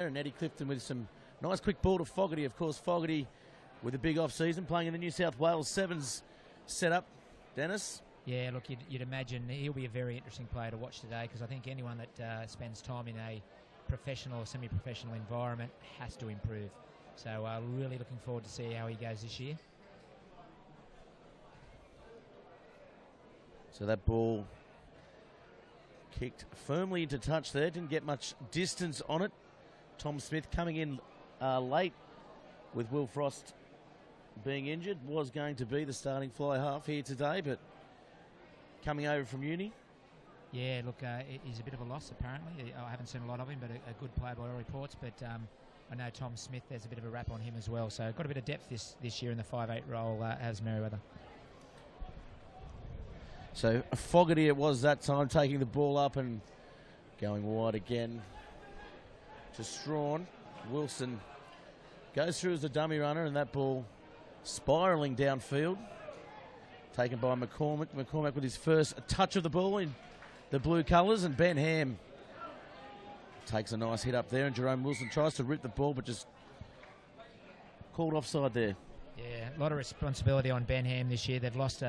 And Eddie Clifton with some nice quick ball to Fogarty. Of course, Fogarty with a big off-season, playing in the New South Wales Sevens setup. Dennis? Yeah, look, you'd imagine he'll be a very interesting player to watch today, because I think anyone that spends time in a professional or semi-professional environment has to improve. So really looking forward to see how he goes this year. So that ball kicked firmly into touch there. Didn't get much distance on it. Tom Smith coming in late with Will Frost being injured. Was going to be the starting fly half here today, but coming over from uni. Yeah, look, he's a bit of a loss apparently. I haven't seen a lot of him, but a good player by all reports. But I know Tom Smith, there's a bit of a rap on him as well. So got a bit of depth this year in the 5'8" role as Merewether. So Fogarty it was that time, taking the ball up and going wide again to Strawn. Wilson goes through as a dummy runner, and that ball spiralling downfield. Taken by McCormack. McCormack with his first touch of the ball in the blue colours, and Ben Ham takes a nice hit up there, and Jerome Wilson tries to rip the ball, but just called offside there. Yeah, a lot of responsibility on Ben Ham this year. They've lost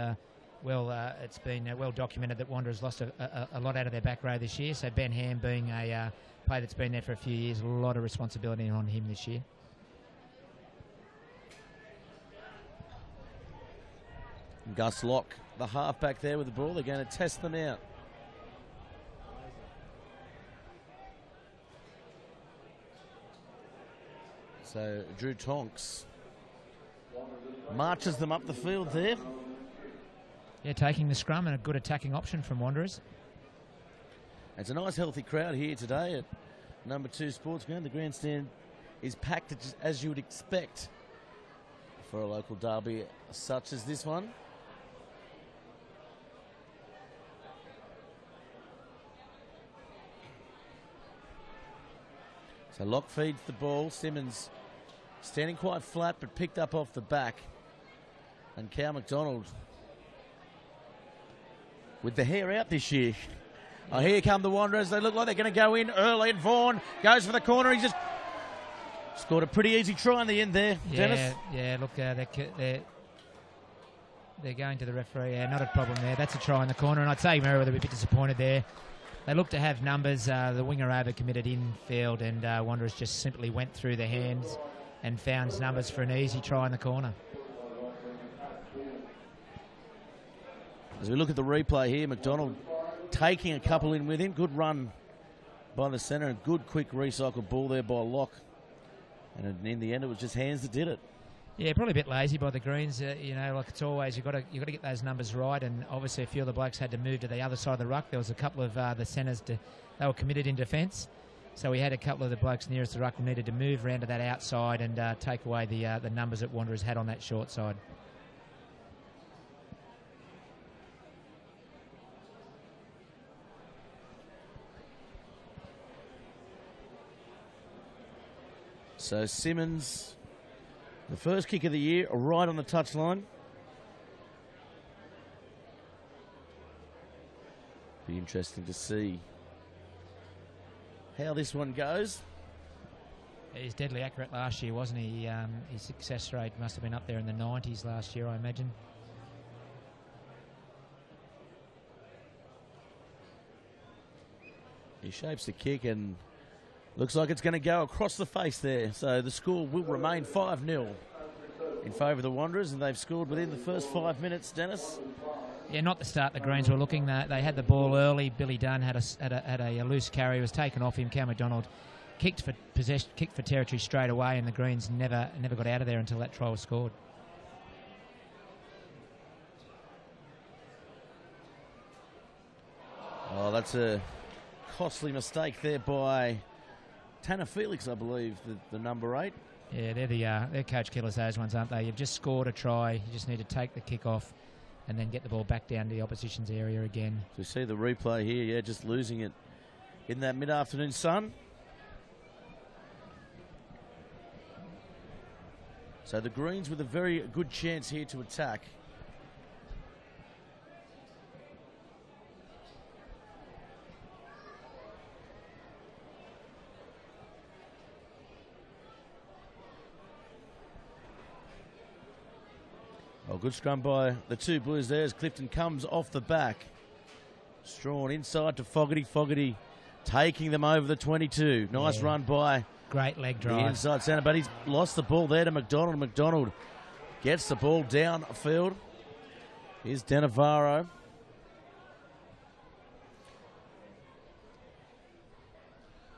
it's been well documented that Wanderers lost a lot out of their back row this year. So Ben Ham, being a player that's been there for a few years, a lot of responsibility on him this year. Gus Locke, the halfback there with the ball. They're going to test them out. So Drew Tonks marches them up the field there. Yeah, taking the scrum, and a good attacking option from Wanderers. It's a nice healthy crowd here today at number 2 Sports Ground. The grandstand is packed as you would expect for a local derby such as this one. So Locke feeds the ball. Simmons standing quite flat but picked up off the back. And Cal McDonald with the hair out this year. Oh, here come the Wanderers. They look like they're going to go in early, and Vaughan goes for the corner. He just scored a pretty easy try in the end there, Dennis. Yeah, look, they're going to the referee. Yeah, not a problem there. That's a try in the corner, and I'd say Merewether were a bit disappointed there. They look to have numbers. The winger over-committed infield, and Wanderers just simply went through the hands and found numbers for an easy try in the corner. As we look at the replay here, McDonald taking a couple in with him. Good run by the centre, and good quick recycled ball there by Locke. And in the end, it was just hands that did it. Yeah, probably a bit lazy by the Greens. Like it's always, you've got to get those numbers right. And obviously, a few of the blokes had to move to the other side of the ruck. There was a couple of the centres they were committed in defence. So we had a couple of the blokes nearest the ruck who needed to move around to that outside and take away the numbers that Wanderers had on that short side. So Simmons, the first kick of the year, right on the touchline. Be interesting to see how this one goes. He was deadly accurate last year, wasn't he? His success rate must have been up there in the 90s last year, I imagine. He shapes the kick and looks like it's going to go across the face there. So the score will remain 5-0 in favour of the Wanderers, and they've scored within the first 5 minutes, Dennis. Yeah, not the start the Greens were looking. They had the ball early. Billy Dunn had a loose carry, was taken off him. Cal McDonald kicked for territory straight away, and the Greens never got out of there until that try was scored. Oh, that's a costly mistake there by Tanner Felix, I believe, the number 8. Yeah, they're coach killers, those ones, aren't they? You've just scored a try. You just need to take the kick off and then get the ball back down to the opposition's area again. So you see the replay here, yeah, just losing it in that mid-afternoon sun. So the Greens with a very good chance here to attack. good scrum by the two Blues there as Clifton comes off the back. Strawn inside to Fogarty. Fogarty taking them over the 22. Nice run by great leg drive. The inside centre, but he's lost the ball there to McDonald. McDonald gets the ball downfield. Here's De Navarro.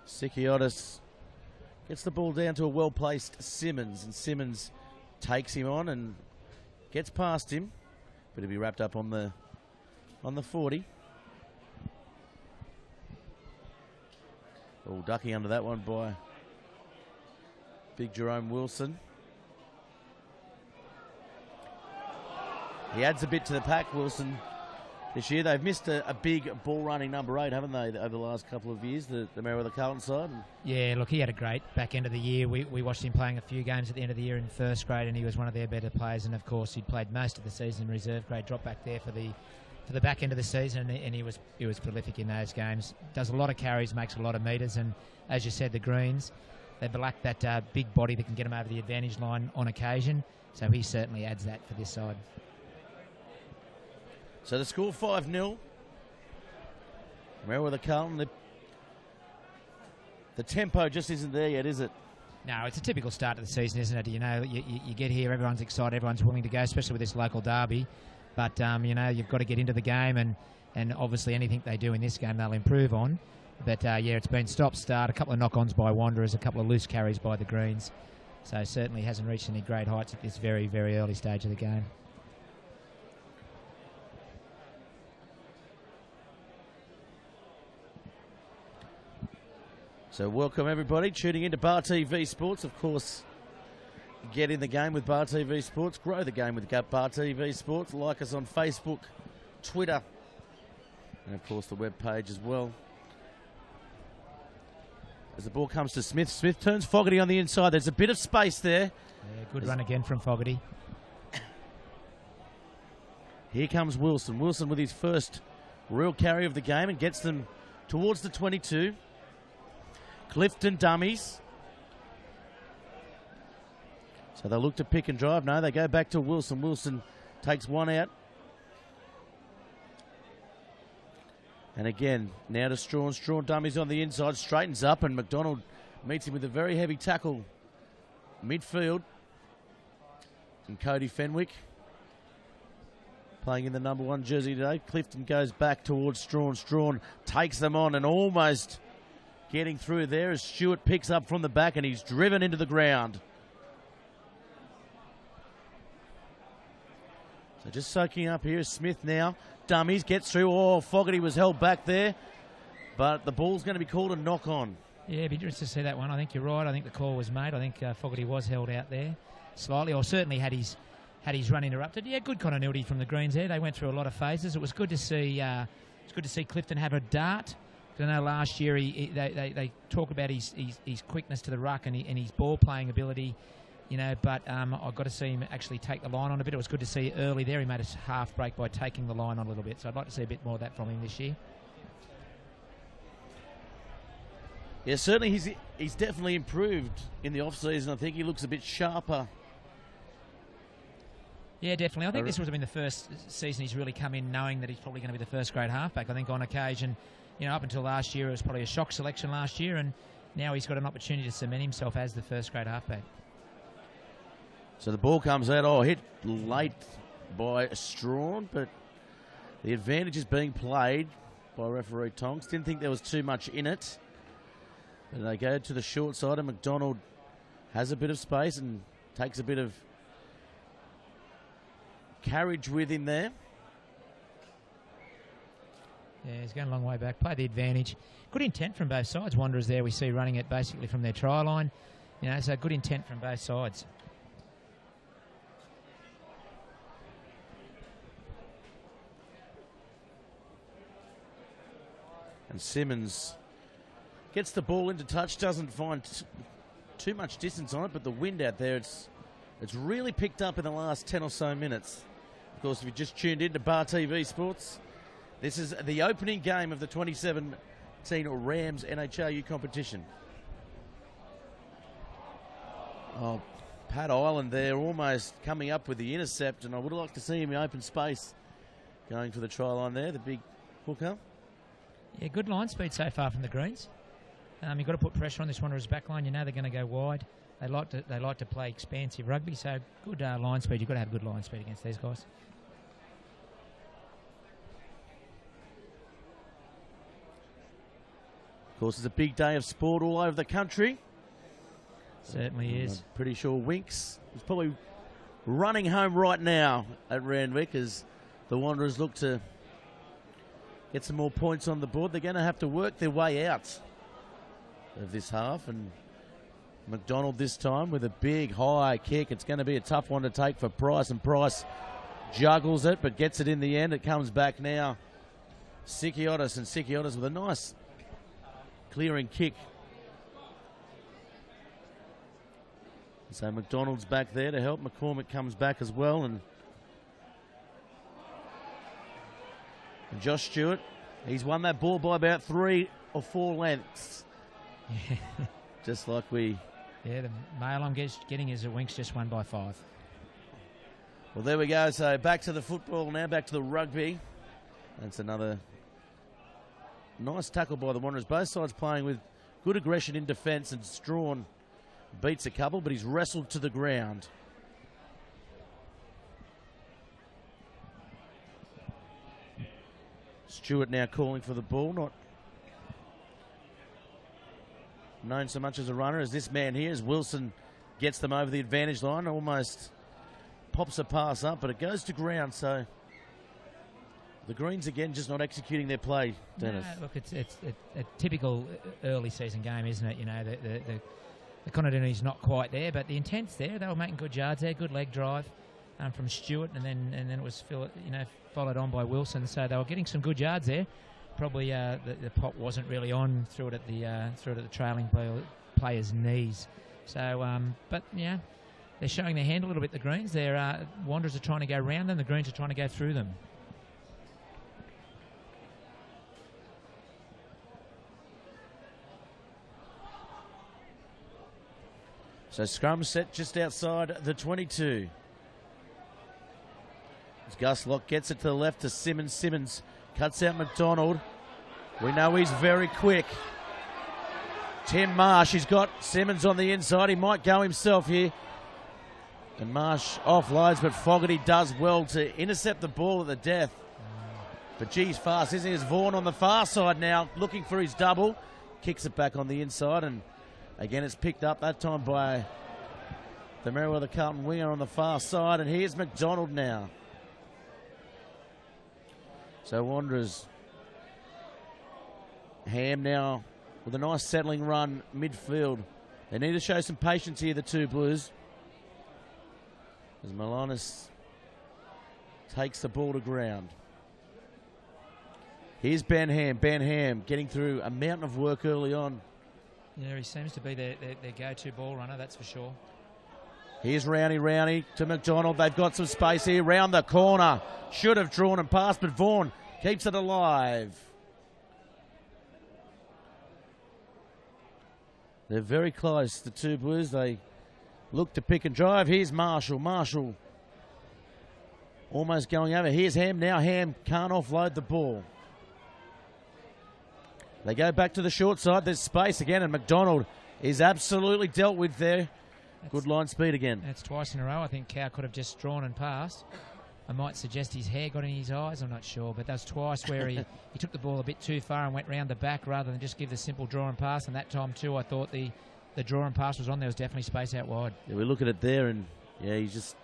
Sikiotis gets the ball down to a well-placed Simmons, and Simmons takes him on and gets past him, but he'll be wrapped up on the 40. Oh, ducking under that one by big Jerome Wilson. He adds a bit to the pack, Wilson, this year. They've missed a big ball-running number 8, haven't they, over the last couple of years, the Merewether Carlton side? Yeah, look, he had a great back end of the year. We watched him playing a few games at the end of the year in first grade, and he was one of their better players. And, of course, he'd played most of the season in reserve grade, dropped back there for the back end of the season, and he was prolific in those games. Does a lot of carries, makes a lot of metres, and, as you said, the Greens, they lack that big body that can get them over the advantage line on occasion, so he certainly adds that for this side. So the score 5-0. Merewether Carlton, the tempo just isn't there yet, is it? No, it's a typical start to the season, isn't it? You know, you get here, everyone's excited, everyone's willing to go, especially with this local derby. But, you know, you've got to get into the game, and obviously anything they do in this game they'll improve on. But, yeah, it's been stop-start, a couple of knock-ons by Wanderers, a couple of loose carries by the Greens. So certainly hasn't reached any great heights at this very, very early stage of the game. So welcome everybody tuning into Bar TV Sports. Of course, get in the game with Bar TV Sports. Grow the game with Bar TV Sports. Like us on Facebook, Twitter, and of course the web page as well. As the ball comes to Smith, Smith turns Fogarty on the inside. There's a bit of space there. Yeah, good run again from Fogarty. Here comes Wilson. Wilson with his first real carry of the game and gets them towards the 22. Clifton dummies. So they look to pick and drive. No, they go back to Wilson. Wilson takes one out. And again, now to Strawn. Strawn dummies on the inside, straightens up, and McDonald meets him with a very heavy tackle midfield. And Cody Fenwick playing in the number 1 jersey today. Clifton goes back towards Strawn. Strawn takes them on and almost getting through there as Stewart picks up from the back and he's driven into the ground. So just soaking up here is Smith now. Dummies, gets through. Oh, Fogarty was held back there. But the ball's going to be called a knock-on. Yeah, it'd be interesting to see that one. I think you're right. I think the call was made. I think Fogarty was held out there slightly, or certainly had his run interrupted. Yeah, good continuity from the Greens there. They went through a lot of phases. It was good to see. Clifton have a dart. I know last year they talk about his quickness to the ruck and his ball playing ability, you know. But I've got to see him actually take the line on a bit. It was good to see early there. He made a half break by taking the line on a little bit. So I'd like to see a bit more of that from him this year. Yeah, certainly he's definitely improved in the off season. I think he looks a bit sharper. Yeah, definitely. I think this would have been the first season he's really come in knowing that he's probably going to be the first grade halfback. I think on occasion, you know, up until last year, it was probably a shock selection last year, and now he's got an opportunity to cement himself as the first grade halfback. So the ball comes out. Oh, hit late by Strawn, but the advantage is being played by referee Tonks. Didn't think there was too much in it. But they go to the short side, and McDonald has a bit of space and takes a bit of carriage with him there. Yeah, he's going a long way back. Play the advantage. Good intent from both sides. Wanderers there we see running it basically from their try line. You know, so good intent from both sides. And Simmons gets the ball into touch, doesn't find too much distance on it, but the wind out there, it's really picked up in the last 10 or so minutes. Of course, if you just tuned in to Bar TV Sports, this is the opening game of the 2017 RAMS NHRU competition. Oh, Pat Island there almost coming up with the intercept, and I would like to see him in open space going for the try line there, the big hooker. Yeah, good line speed so far from the Greens. You've got to put pressure on this Wanderers back line. You know they're going to go wide. They like to play expansive rugby, so good line speed. You've got to have good line speed against these guys. Of course, it's a big day of sport all over the country. Certainly is. I'm pretty sure Winks is probably running home right now at Randwick as the Wanderers look to get some more points on the board. They're going to have to work their way out of this half, and McDonald this time with a big high kick. It's going to be a tough one to take for Price, and Price juggles it but gets it in the end. It comes back now. Sikiotis, and Sikiotis with a nice clearing kick. So McDonald's back there to help. McCormick comes back as well, and Josh Stewart, he's won that ball by about 3 or 4 lengths. Just like we... Yeah, the mail I'm getting is that Winks just won by 5. Well, there we go. So back to the football now, back to the rugby. That's another nice tackle by the Wanderers. Both sides playing with good aggression in defence, and Strawn beats a couple, but he's wrestled to the ground. Stewart now calling for the ball, not known so much as a runner as this man here, as Wilson gets them over the advantage line, almost pops a pass up, but it goes to ground, so the Greens again just not executing their play, Dennis. No, look, it's a typical early season game, isn't it? You know, the continuity's not quite there, but the intent's there. They were making good yards there, good leg drive from Stewart, and then it was followed on by Wilson. So they were getting some good yards there. Probably the pot wasn't really on through it at the trailing player's knees. So, but yeah, they're showing their hand a little bit. The Greens, their Wanderers are trying to go round them. The Greens are trying to go through them. So scrum set just outside the 22. As Gus Locke gets it to the left to Simmons. Simmons cuts out McDonald. We know he's very quick. Tim Marsh, he's got Simmons on the inside. He might go himself here. And Marsh offloads, but Fogarty does well to intercept the ball at the death. But geez, fast, isn't he? It's Vaughan on the far side now, looking for his double. Kicks it back on the inside, and again, it's picked up that time by the Merewether Carlton winger on the far side. And here's McDonald now. So Wanderers, Ham now with a nice settling run midfield. They need to show some patience here, the two Blues. As Melanis takes the ball to ground. Here's Ben Ham. Ben Ham getting through a mountain of work early on. Yeah, he seems to be their go-to ball runner, that's for sure. Here's Rowney to McDonald. They've got some space here. Round the corner. Should have drawn and passed, but Vaughan keeps it alive. They're very close, the two Blues. They look to pick and drive. Here's Marshall. Marshall almost going over. Here's Ham now. Ham can't offload the ball. They go back to the short side. There's space again, and McDonald is absolutely dealt with there. Good line speed again. That's twice in a row. I think Cow could have just drawn and passed. I might suggest his hair got in his eyes. I'm not sure, but that's twice where he took the ball a bit too far and went round the back rather than just give the simple draw and pass. And that time too, I thought the draw and pass was on. There was definitely space out wide. Yeah, we look at it there, and yeah, he's just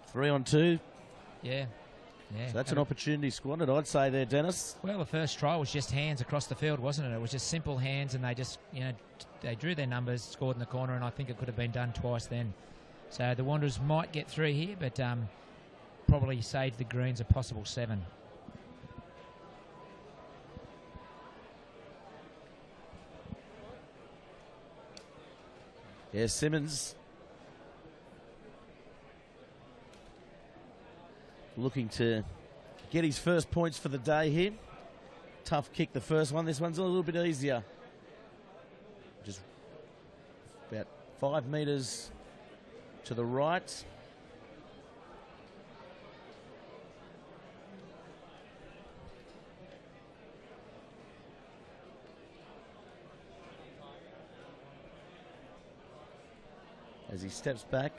3 on 2. Yeah. Yeah, so that's an opportunity squandered, I'd say there, Dennis. Well, the first try was just hands across the field, wasn't it? It was just simple hands, and they just, they drew their numbers, scored in the corner, and I think it could have been done twice then. So the Wanderers might get through here, but probably save the Greens a possible 7. Yeah, Simmons looking to get his first points for the day here. Tough kick, the first one. This one's a little bit easier. Just about 5 metres to the right. As he steps back.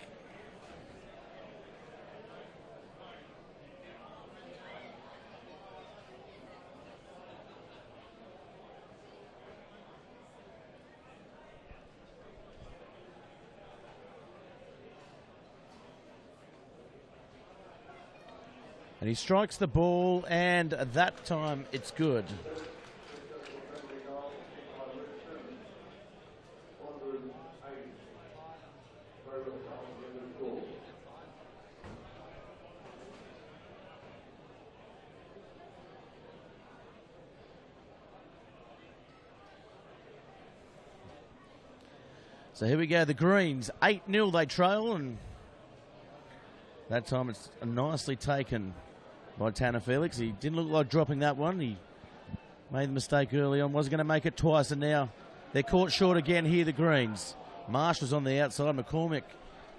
And he strikes the ball, and that time it's good. So here we go, the Greens, 8-0 they trail, and that time it's nicely taken by Tanner Felix. He didn't look like dropping that one. He made the mistake early on, wasn't going to make it twice, and now they're caught short again here, the Greens. Marsh was on the outside. McCormick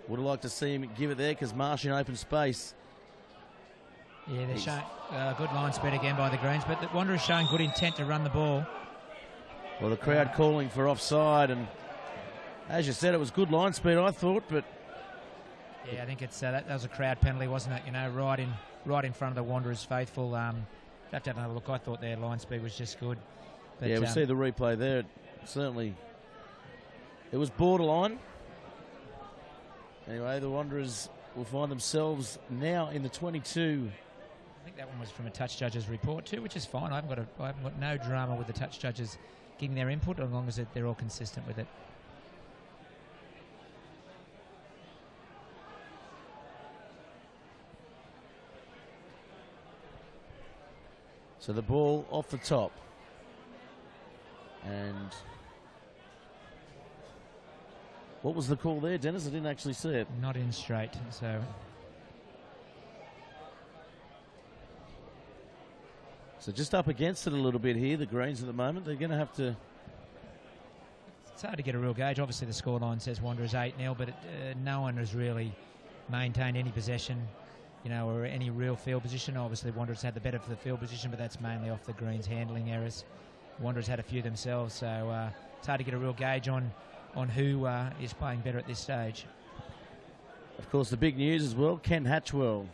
would have liked to see him give it there because Marsh in open space. Yeah, they're showing good line speed again by the Greens, but the Wanderers showing good intent to run the ball. Well, the crowd calling for offside, and as you said, it was good line speed, I thought, but... Yeah, I think it's that was a crowd penalty, wasn't it? You know, right in front of the Wanderers faithful. Have to have another look. I thought their line speed was just good. But, yeah, we see the replay there. Certainly, it was borderline. Anyway, the Wanderers will find themselves now in the 22. I think that one was from a touch judge's report too, which is fine. I haven't got no drama with the touch judges giving their input as long as they're all consistent with it. So the ball off the top. And what was the call there, Dennis? I didn't actually see it. Not in straight, so... So just up against it a little bit here, the Greens at the moment. They're going to have to... It's hard to get a real gauge. Obviously the scoreline says Wanderers 8-0, but no one has really maintained any possession, you know, or any real field position. Obviously Wanderers had the better for the field position, but that's mainly off the Greens' handling errors. Wanderers had a few themselves, so it's hard to get a real gauge on who is playing better at this stage. Of course, the big news as well, Ken Hatchwell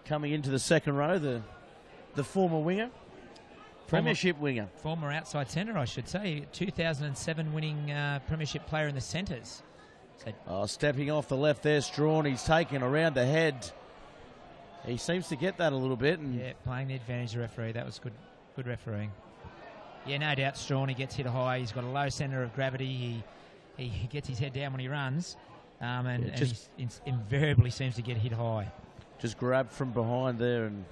coming into the second row, the former winger, premiership winger. Former outside centre, I should say. 2007 winning premiership player in the centres. So stepping off the left there, Strawn. He's taken around the head. He seems to get that a little bit. And yeah, playing the advantage of the referee. That was good refereeing. Yeah, no doubt Strawn, he gets hit high. He's got a low centre of gravity. He gets his head down when he runs. And he invariably seems to get hit high. Just grabbed from behind there, and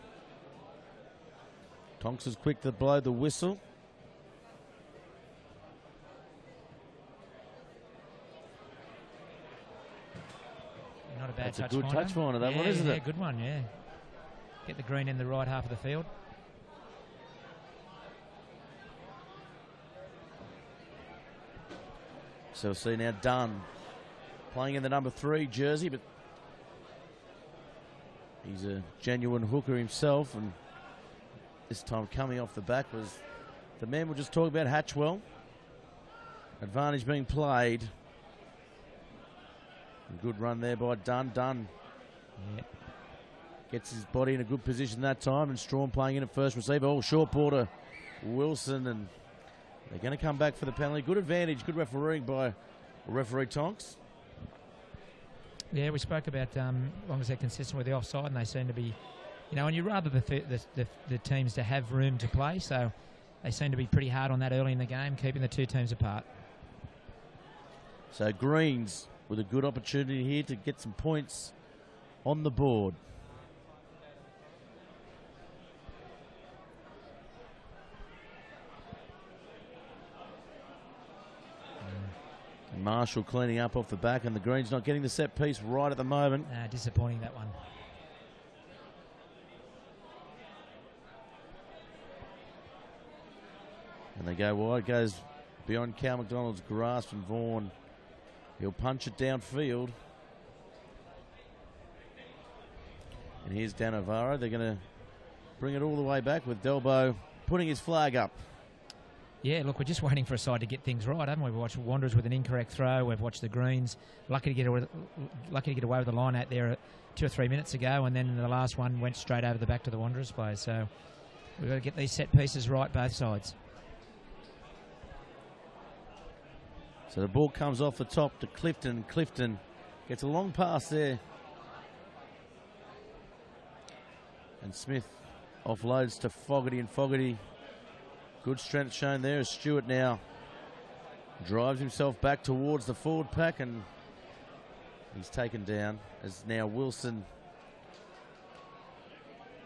Tonks is quick to blow the whistle. Not a bad That's touch a good finder. touch finder, that one, isn't it? Yeah, good one, yeah. Get the green in the right half of the field. So we'll see now Dunn playing in the number 3 jersey, but he's a genuine hooker himself, and this time coming off the back was the man we'll just talk about, Hatchwell. Advantage being played. A good run there by Dunn. Dunn gets his body in a good position that time, and Strawn playing in at first receiver. Oh, short ball to Wilson, and they're going to come back for the penalty. Good advantage, good refereeing by referee Tonks. Yeah, we spoke about as long as they're consistent with the offside, and they seem to be, you know, and you'd rather the teams to have room to play, so they seem to be pretty hard on that early in the game, keeping the two teams apart. So Greens with a good opportunity here to get some points on the board. And Marshall cleaning up off the back, and the Greens not getting the set piece right at the moment. Disappointing, that one. And they go wide. Goes beyond Cal McDonald's grasp, and Vaughan He'll punch it downfield. And here's Dan Navarro. They're going to bring it all the way back with Delbo putting his flag up. Yeah, look, we're just waiting for a side to get things right, haven't we? We've watched Wanderers with an incorrect throw. We've watched the Greens lucky to get away with the line out there 2 or 3 minutes ago, and then the last one went straight over the back to the Wanderers players. So we've got to get these set pieces right, both sides. So the ball comes off the top to Clifton. Clifton gets a long pass there. And Smith offloads to Fogarty, and Fogarty, good strength shown there as Stewart now drives himself back towards the forward pack, and he's taken down as now Wilson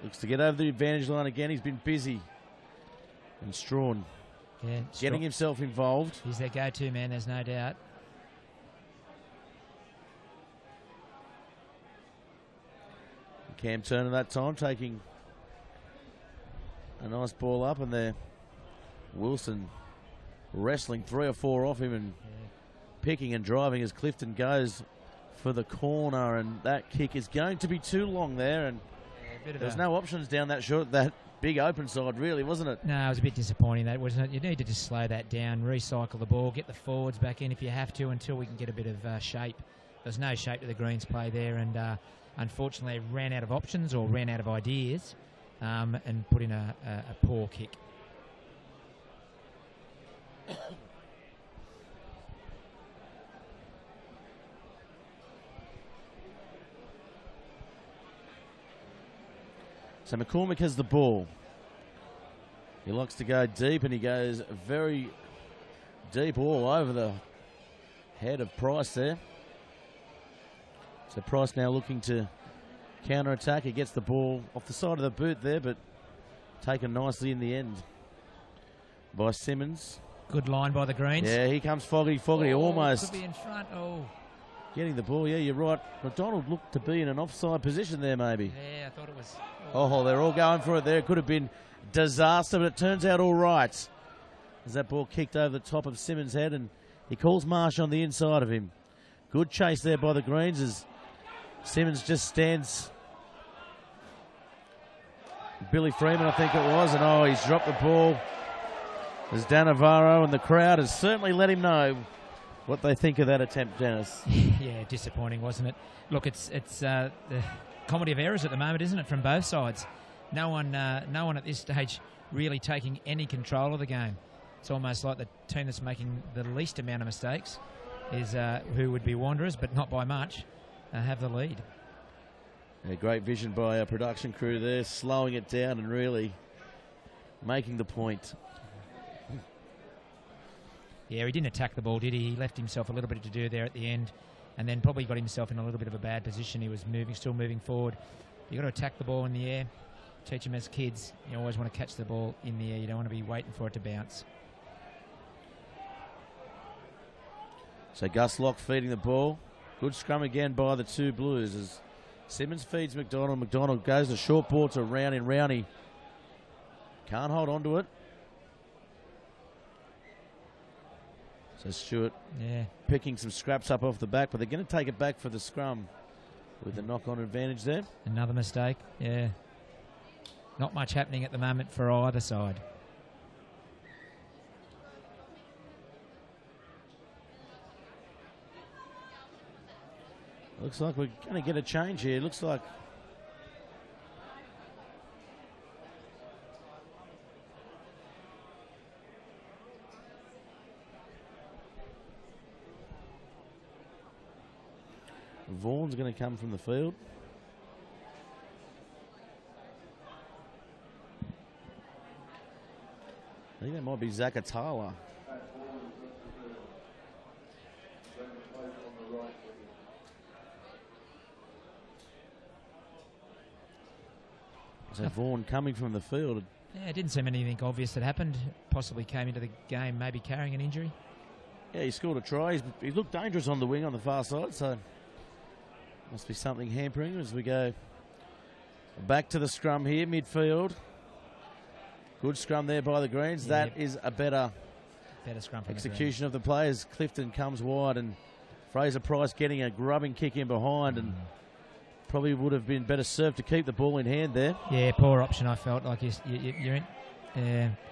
looks to get over the advantage line again. He's been busy. And Strawn getting himself involved. He's their go-to man, there's no doubt. Cam Turner that time taking a nice ball up, and there Wilson wrestling 3 or 4 off him and picking and driving as Clifton goes for the corner, and that kick is going to be too long there, and there's no options down that big open side, really, wasn't it? No, it was a bit disappointing, that, wasn't it? You need to just slow that down, recycle the ball, get the forwards back in if you have to, until we can get a bit of shape. There's no shape to the Greens play there, and unfortunately ran out of options or ran out of ideas, and put in a poor kick. So McCormick has the ball. He likes to go deep, and he goes very deep all over the head of Price there. So Price now looking to counter-attack. He gets the ball off the side of the boot there, but taken nicely in the end by Simmons. Good line by the Greens. Yeah, here comes Fogarty. Fogarty almost could be in front. Getting the ball. Yeah, you're right. McDonald looked to be in an offside position there, maybe. Yeah, I thought it was. Oh, they're all going for it there. It could have been disaster, but it turns out all right. As that ball kicked over the top of Simmons' head, and he calls Marsh on the inside of him. Good chase there by the Greens as Simmons just stands. Billy Freeman, I think it was, and he's dropped the ball. As Dan Navarro and the crowd has certainly let him know what they think of that attempt, Dennis. Yeah, disappointing, wasn't it? Look, it's the comedy of errors at the moment, isn't it, from both sides? No one at this stage really taking any control of the game. It's almost like the team that's making the least amount of mistakes is who would be Wanderers, but not by much, have the lead. Yeah, great vision by our production crew there, slowing it down and really making the point. Yeah, he didn't attack the ball, did he? He left himself a little bit to do there at the end, and then probably got himself in a little bit of a bad position. He was still moving forward. You've got to attack the ball in the air. Teach them as kids, you always want to catch the ball in the air. You don't want to be waiting for it to bounce. So Gus Locke feeding the ball. Good scrum again by the two Blues as Simmons feeds McDonald. McDonald goes the short ball to Rowney. Rowney can't hold on to it. So Stewart picking some scraps up off the back, but they're going to take it back for the scrum with the knock-on advantage there. Another mistake, yeah. Not much happening at the moment for either side. Looks like we're going to get a change here. Looks like Vaughan's going to come from the field. I think that might be Zakatala. So Vaughan coming from the field. Yeah, it didn't seem anything obvious that happened. Possibly came into the game maybe carrying an injury. Yeah, he scored a try. He looked dangerous on the wing on the far side, so must be something hampering as we go back to the scrum here, midfield. Good scrum there by the Greens. Yeah, that is a better scrum from execution of the players. Clifton comes wide and Fraser Price getting a grubbing kick in behind and probably would have been better served to keep the ball in hand there. Yeah, poor option. I felt like you're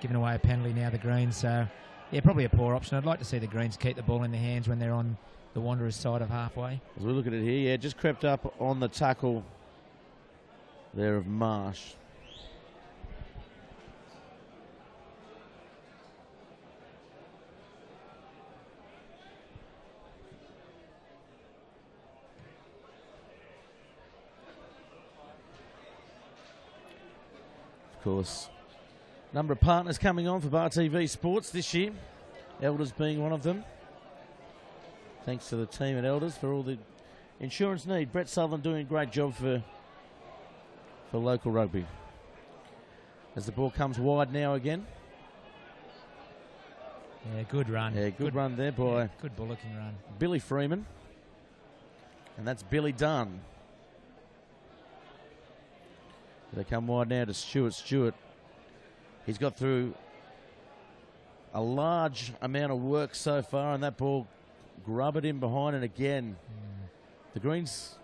giving away a penalty now, the Greens. So, yeah, probably a poor option. I'd like to see the Greens keep the ball in their hands when they're on the Wanderers' side of halfway. As we look at it here, yeah, just crept up on the tackle there of Marsh. Of course, number of partners coming on for Bar TV Sports this year, Elders being one of them. Thanks to the team at Elders for all the insurance need. Brett Sutherland doing a great job for local rugby. As the ball comes wide now again. Yeah, good run. Yeah, good run there by good bullocking run. Billy Freeman. And that's Billy Dunn. They come wide now to Stewart. Stewart, he's got through a large amount of work so far, and that ball grubbered in behind, and again, the Greens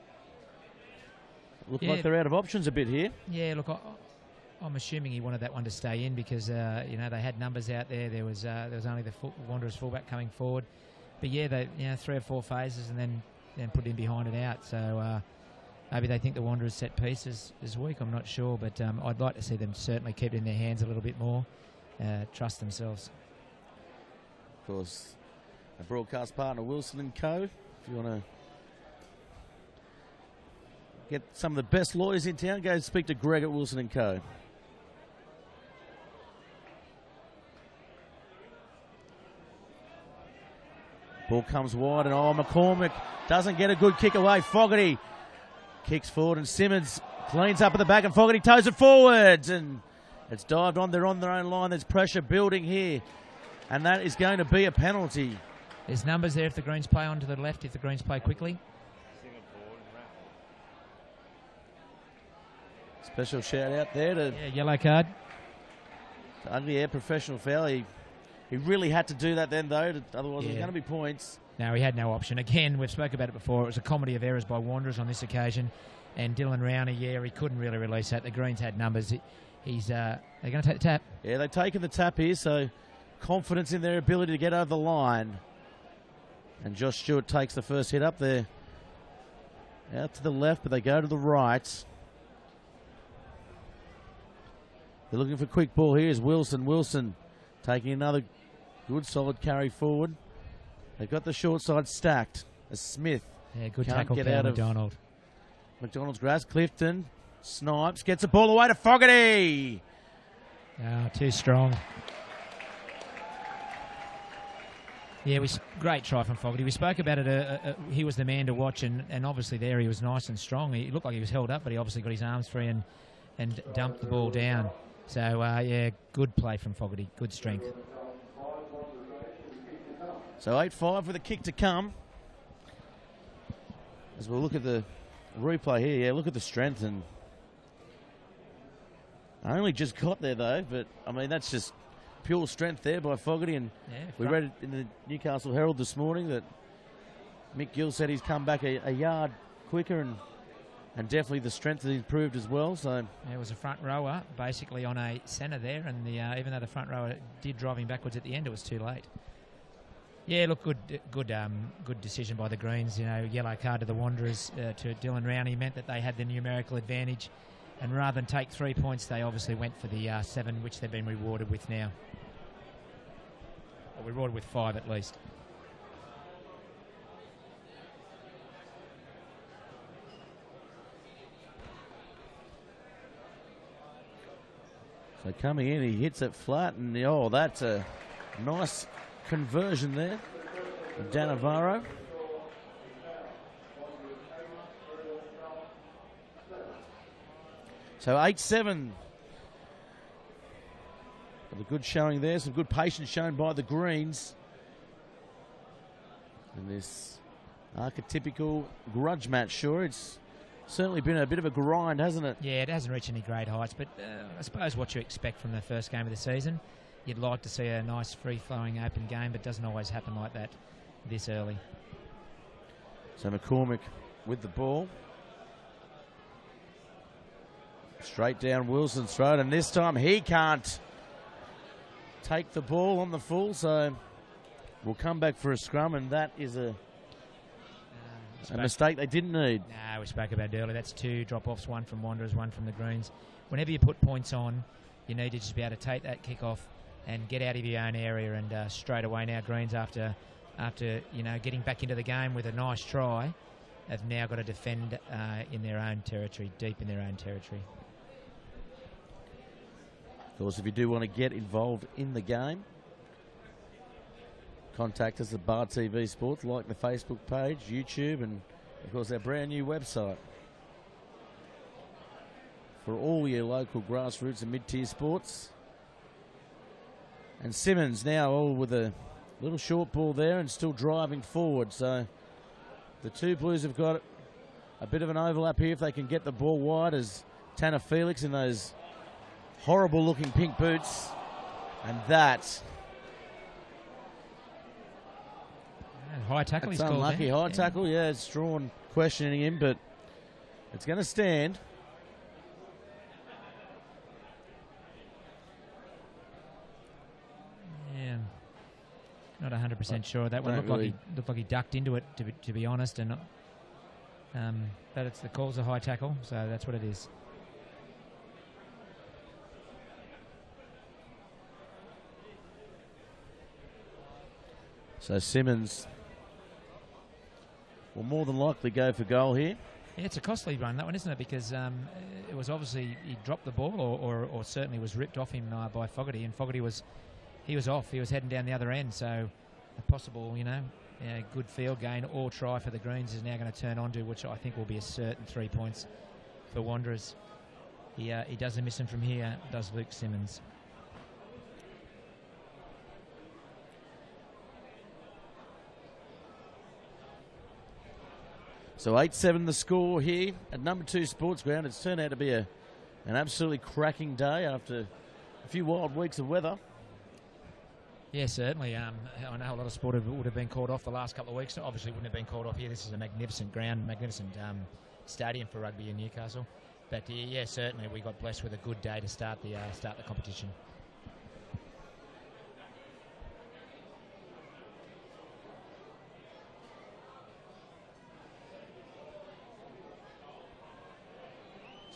look like they're out of options a bit here. Yeah, look, I'm assuming he wanted that one to stay in because they had numbers out there. There was only the Wanderers fullback coming forward, but yeah, they 3 or 4 phases and then put in behind and out. So maybe they think the Wanderers set piece is weak. I'm not sure, but I'd like to see them certainly keep it in their hands a little bit more, trust themselves. Of course, a broadcast partner Wilson & Co. If you want to get some of the best lawyers in town, go speak to Greg at Wilson & Co. Ball comes wide, and McCormick doesn't get a good kick away. Fogarty kicks forward, and Simmons cleans up at the back, and Fogarty toes it forwards, and it's dived on. They're on their own line. There's pressure building here, and that is going to be a penalty. There's numbers there if the Greens play on to the left, if the Greens play quickly. Special shout out there to yellow card. Ugly professional foul. He really had to do that then, though, otherwise it was going to be points. No, he had no option. Again, we've spoke about it before. It was a comedy of errors by Wanderers on this occasion. And Dylan Rowney, he couldn't really release that. The Greens had numbers. They're going to take the tap. Yeah, they've taken the tap here, so confidence in their ability to get over the line. And Josh Stewart takes the first hit up there. Out to the left, but they go to the right. They're looking for quick ball. Here's Wilson. Wilson taking another good solid carry forward. They've got the short side stacked as Smith. Yeah, good tackle get out of McDonald's grasp. Clifton snipes, gets the ball away to Fogarty. Oh, too strong. Yeah, great try from Fogarty. We spoke about it. He was the man to watch, and obviously there he was nice and strong. He looked like he was held up, but he obviously got his arms free and dumped the ball down. So, good play from Fogarty. Good strength. So 8-5 with a kick to come. As we'll look at the replay here, look at the strength. And I only just got there, though, but, I mean, that's just pure strength there by Fogarty. And we read it in the Newcastle Herald this morning that Mick Gill said he's come back a yard quicker, and definitely the strength has improved as well. So it was a front rower basically on a centre there, and even though the front rower did drive him backwards at the end, it was too late. Yeah, look, good decision by the Greens. Yellow card to the Wanderers to Dylan Rowney meant that they had the numerical advantage, and rather than take 3 points, they obviously went for the 7, which they've been rewarded with now. Or rewarded with 5 at least. So coming in, he hits it flat, and that's a nice conversion there of Dan Navarro. So 8-7. But a good showing there, some good patience shown by the Greens. And this archetypical grudge match, sure, it's certainly been a bit of a grind, hasn't it? Yeah, it hasn't reached any great heights, but I suppose what you expect from the first game of the season. You'd like to see a nice free-flowing open game, but it doesn't always happen like that this early. So McCormick with the ball. Straight down Wilson's throat, and this time he can't take the ball on the full, so we'll come back for a scrum, and that is a mistake they didn't need. No, we spoke about it earlier. That's 2 drop-offs, 1 from Wanderers, 1 from the Greens. Whenever you put points on, you need to just be able to take that kick-off and get out of your own area, and straight away now Greens, after getting back into the game with a nice try, have now got to defend in their own territory, deep in their own territory. Of course, if you do want to get involved in the game, contact us at Bar TV Sports, like the Facebook page, YouTube, and of course our brand new website for all your local grassroots and mid-tier sports. And Simmons now all with a little short ball there and still driving forward. So the two Blues have got a bit of an overlap here if they can get the ball wide, as Tanner Felix in those horrible looking pink boots. And that... high tackle. It's he's unlucky. Called High tackle, yeah, it's drawn questioning him, but it's going to stand. Yeah, not 100% sure. That one looked like he ducked into it, to be honest, and but it's the call's a high tackle, so that's what it is. So Simmons will more than likely go for goal here. Yeah, it's a costly run, that one, isn't it? Because it was obviously he dropped the ball, or certainly was ripped off him by Fogarty, and Fogarty was off. He was heading down the other end, so a possible, good field gain or try for the Greens is now going to turn onto, which I think will be a certain 3 points for Wanderers. He doesn't miss him from here, does Luke Simmons. So 8-7 the score here at number 2 Sports Ground. It's turned out to be an absolutely cracking day after a few wild weeks of weather. Yeah, certainly. I know a lot of sport would have been called off the last couple of weeks. Obviously wouldn't have been called off here. This is a magnificent ground, magnificent stadium for rugby in Newcastle. But yeah, certainly we got blessed with a good day to start the competition.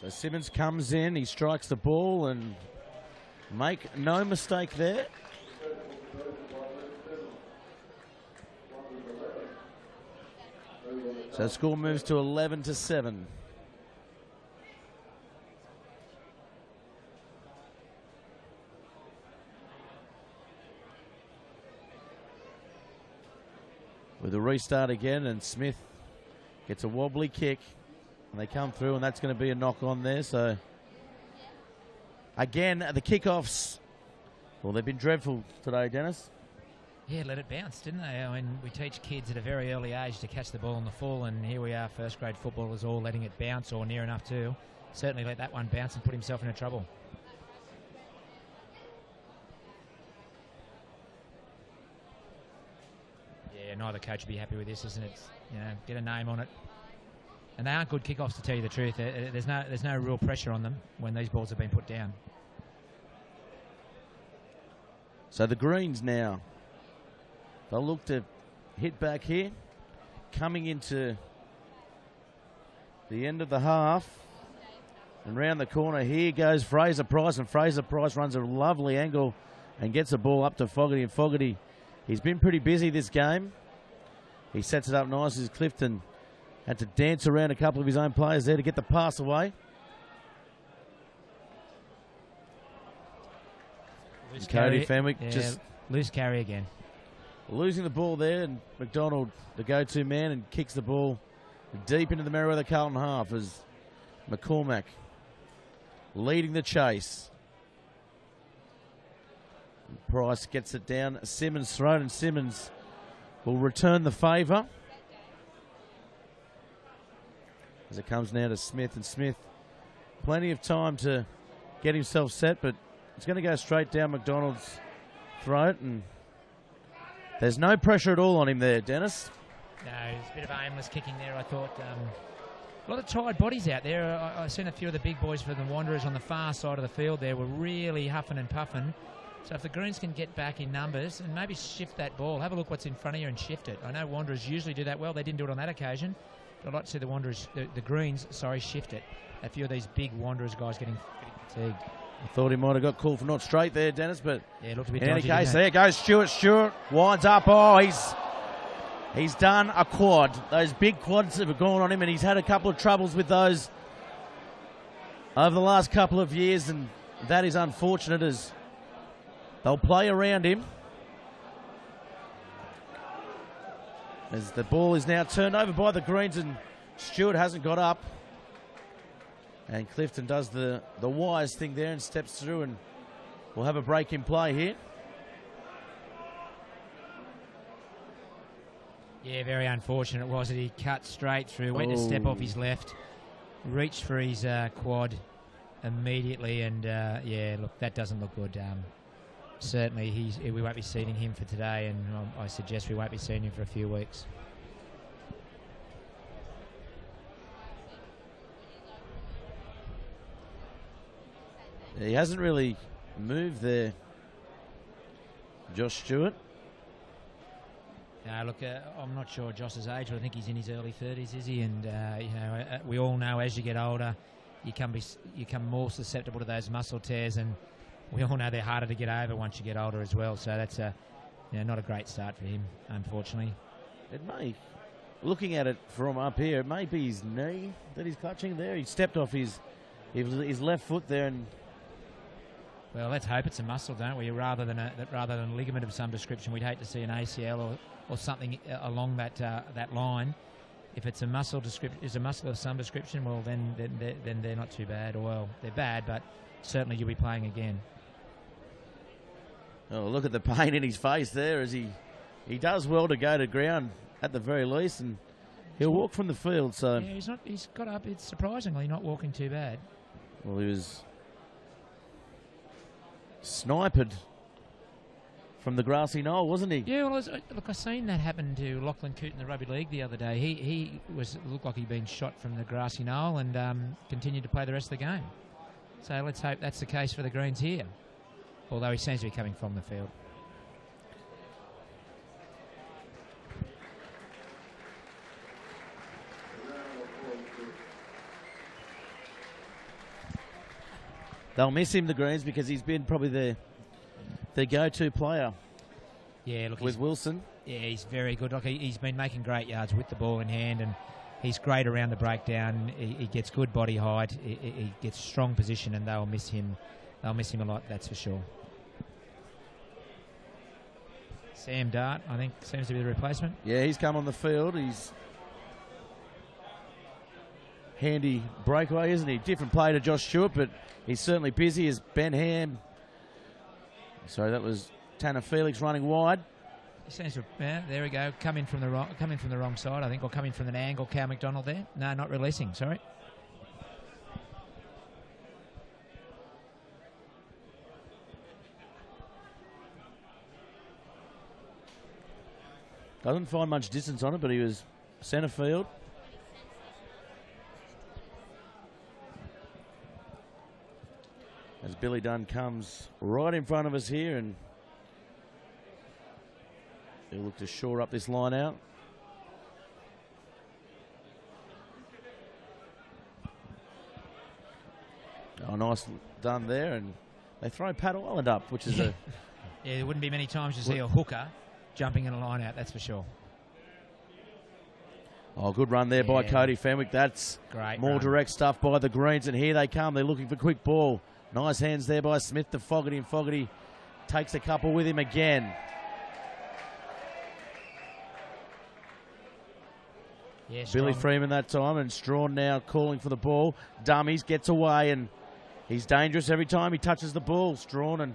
So Simmons comes in, he strikes the ball, and make no mistake there. So the score moves to 11-7. With a restart again, and Smith gets a wobbly kick. And they come through, and that's going to be a knock on there. So, again, the kickoffs, well, they've been dreadful today, Dennis. Yeah, let it bounce, didn't they? I mean, we teach kids at a very early age to catch the ball on the full, and here we are, first-grade footballers, all letting it bounce, or near enough to. Certainly let that one bounce and put himself into trouble. Yeah, neither coach would be happy with this, isn't it? Get a name on it. And they aren't good kickoffs, to tell you the truth. There's no real pressure on them when these balls have been put down. So the Greens now, they'll look to hit back here. Coming into the end of the half. And round the corner here goes Fraser Price. And Fraser Price runs a lovely angle and gets the ball up to Fogarty. And Fogarty, he's been pretty busy this game. He sets it up nice as Clifton had to dance around a couple of his own players there to get the pass away. Cody Fenwick just loose carry again. Losing the ball there, and McDonald, the go-to man, and kicks the ball deep into the Merewether Carlton half as McCormack leading the chase. Price gets it down Simmons' throat, and Simmons will return the favour. As it comes now to Smith, and Smith, plenty of time to get himself set, but it's going to go straight down McDonald's throat, and there's no pressure at all on him there, Dennis. No, it's a bit of aimless kicking there, I thought. A lot of tired bodies out there. I've seen a few of the big boys for the Wanderers on the far side of the field there were really huffing and puffing. So if the Greens can get back in numbers and maybe shift that ball, have a look what's in front of you and shift it. I know Wanderers usually do that well. They didn't do it on that occasion. But I'd like to see the Wanderers, the Greens, shift it. A few of these big Wanderers guys getting fatigued. I thought he might have got called for not straight there, Dennis, but yeah, it looked a bit in any dodgy, case, there goes Stewart. Stewart winds up. Oh, he's done a quad. Those big quads have gone on him, and he's had a couple of troubles with those over the last couple of years, and that is unfortunate as they'll play around him. As the ball is now turned over by the Greens, and Stewart hasn't got up. And Clifton does the wise thing there and steps through, and we'll have a break in play here. Yeah, very unfortunate was it. He cut straight through, went to step off his left, reached for his quad immediately, and yeah, look, that doesn't look good. Certainly, we won't be seeing him for today, and I suggest we won't be seeing him for a few weeks. He hasn't really moved there, Josh Stewart. No, look, I'm not sure Josh's age, but I think he's in his early 30s, is he? And we all know as you get older, you become more susceptible to those muscle tears, and we all know they're harder to get over once you get older as well. So that's not a great start for him, unfortunately. It may, looking at it from up here, it may be his knee that he's clutching there. He stepped off his left foot there, and well, let's hope it's a muscle, don't we? Rather than a ligament of some description, we'd hate to see an ACL or something along that line. If it's a muscle of some description, well, then they're not too bad. Or well, they're bad, but certainly you'll be playing again. Oh, look at the pain in his face there as he does well to go to ground at the very least, and he'll walk from the field. So yeah, he's got up. It's surprisingly not walking too bad. Well, he was sniped from the grassy knoll, wasn't he? Yeah, well, look, I seen that happen to Lachlan Coote in the rugby league the other day. He looked like he'd been shot from the grassy knoll and continued to play the rest of the game. So let's hope that's the case for the Greens here, although he seems to be coming from the field. They'll miss him, the Greens, because he's been probably their go-to player. Yeah, look, with Wilson. Yeah, he's very good. Look, he's been making great yards with the ball in hand, and he's great around the breakdown. He gets good body height. He gets strong position, and they'll miss him. They'll miss him a lot, that's for sure. Sam Dart, I think, seems to be the replacement. Yeah, he's come on the field. He's handy breakaway, isn't he? Different play to Josh Stewart, but he's certainly busy as Ben Ham. Sorry, that was Tanner Felix running wide. He seems to, yeah, there we go. Coming from the wrong side, I think, or coming from an angle. Cal McDonald there. No, not releasing. Sorry. Doesn't find much distance on it, but he was centre field. As Billy Dunn comes right in front of us here, and he'll look to shore up this line out. Oh, nice done there, and they throw Pat Ireland up, which is a... Yeah, there wouldn't be many times you see a hooker jumping in a line out, that's for sure. Oh, good run there by Cody Fenwick. That's great more run. Direct stuff by the Greens, and here they come. They're looking for quick ball. Nice hands there by Smith to Fogarty, and Fogarty takes a couple with him again. Yeah, Billy Freeman that time, and Strawn now calling for the ball. Dummies, gets away, and he's dangerous every time he touches the ball. Strawn, and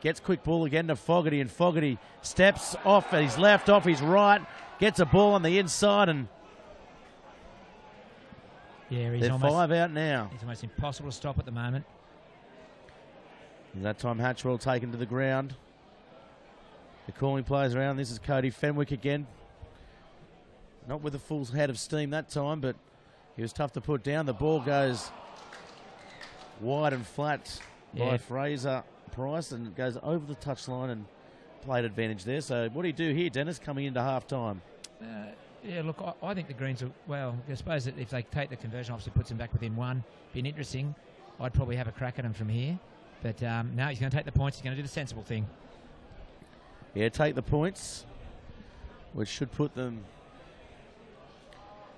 gets quick ball again to Fogarty, and Fogarty steps off his left, off his right, gets a ball on the inside, and yeah, they're five out now. He's almost impossible to stop at the moment. And that time Hatchwell taken to the ground. The calling players around. This is Cody Fenwick again. Not with a full head of steam that time, but he was tough to put down. The ball goes wide and flat by Fraser Price and goes over the touchline, and plate advantage there. So what do you do here, Dennis, coming into half-time? Yeah, look, I think the Greens are, well, I suppose that if they take the conversion, obviously puts them back within one. Been interesting. I'd probably have a crack at him from here. But no, he's going to take the points. He's going to do the sensible thing. Yeah, take the points, which should put them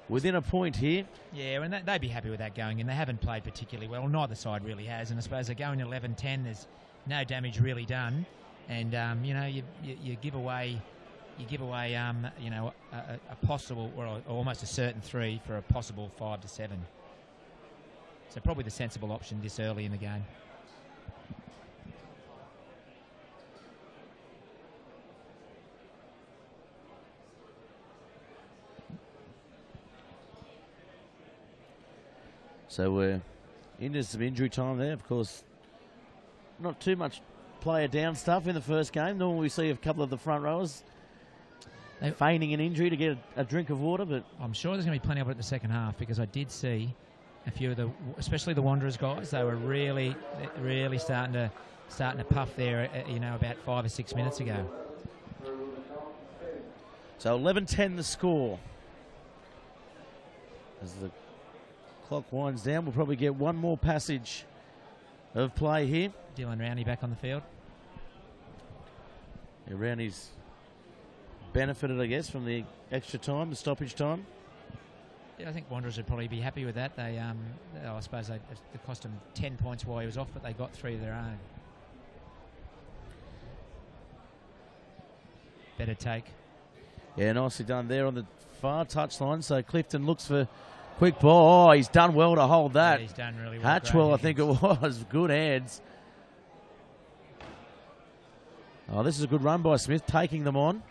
within a point here. Yeah, and they'd be happy with that going in. They haven't played particularly well. Neither side really has. And I suppose they're going 11-10. There's no damage really done. And, you know, you give away... you know, a possible or almost a certain 3 for a possible 5 to 7. So probably the sensible option this early in the game. So we're into some injury time there. Of course, not too much player down stuff in the first game. Normally we see a couple of the front rowers feigning an injury to get a drink of water, but I'm sure there's going to be plenty of it in the second half, because I did see a few of the, especially the Wanderers guys, they were really starting to puff there, you know, about 5 or 6 minutes ago. So 11-10 the score. As the clock winds down, we'll probably get one more passage of play here. Dylan Rowney back on the field. Yeah, Rowney's benefited, I guess, from the extra time, the stoppage time. Yeah, I think Wanderers would probably be happy with that. They, I suppose it cost them 10 points while he was off, but they got 3 of their own. Better take. Yeah, nicely done there on the far touchline. So Clifton looks for quick ball. Oh, he's done well to hold that. Yeah, he's done really well. Hatchwell, I think it was. Good hands. Oh, this is a good run by Smith, taking them on.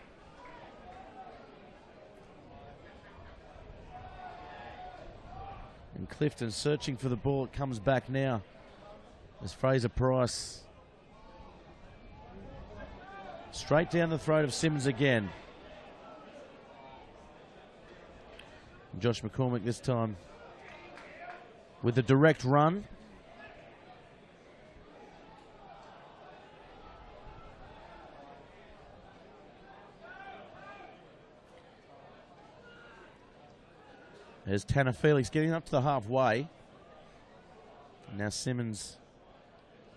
And Clifton searching for the ball. It comes back now as Fraser Price straight down the throat of Sims again. And Josh McCormick this time with the direct run. There's Tanner Felix getting up to the halfway. Now Simmons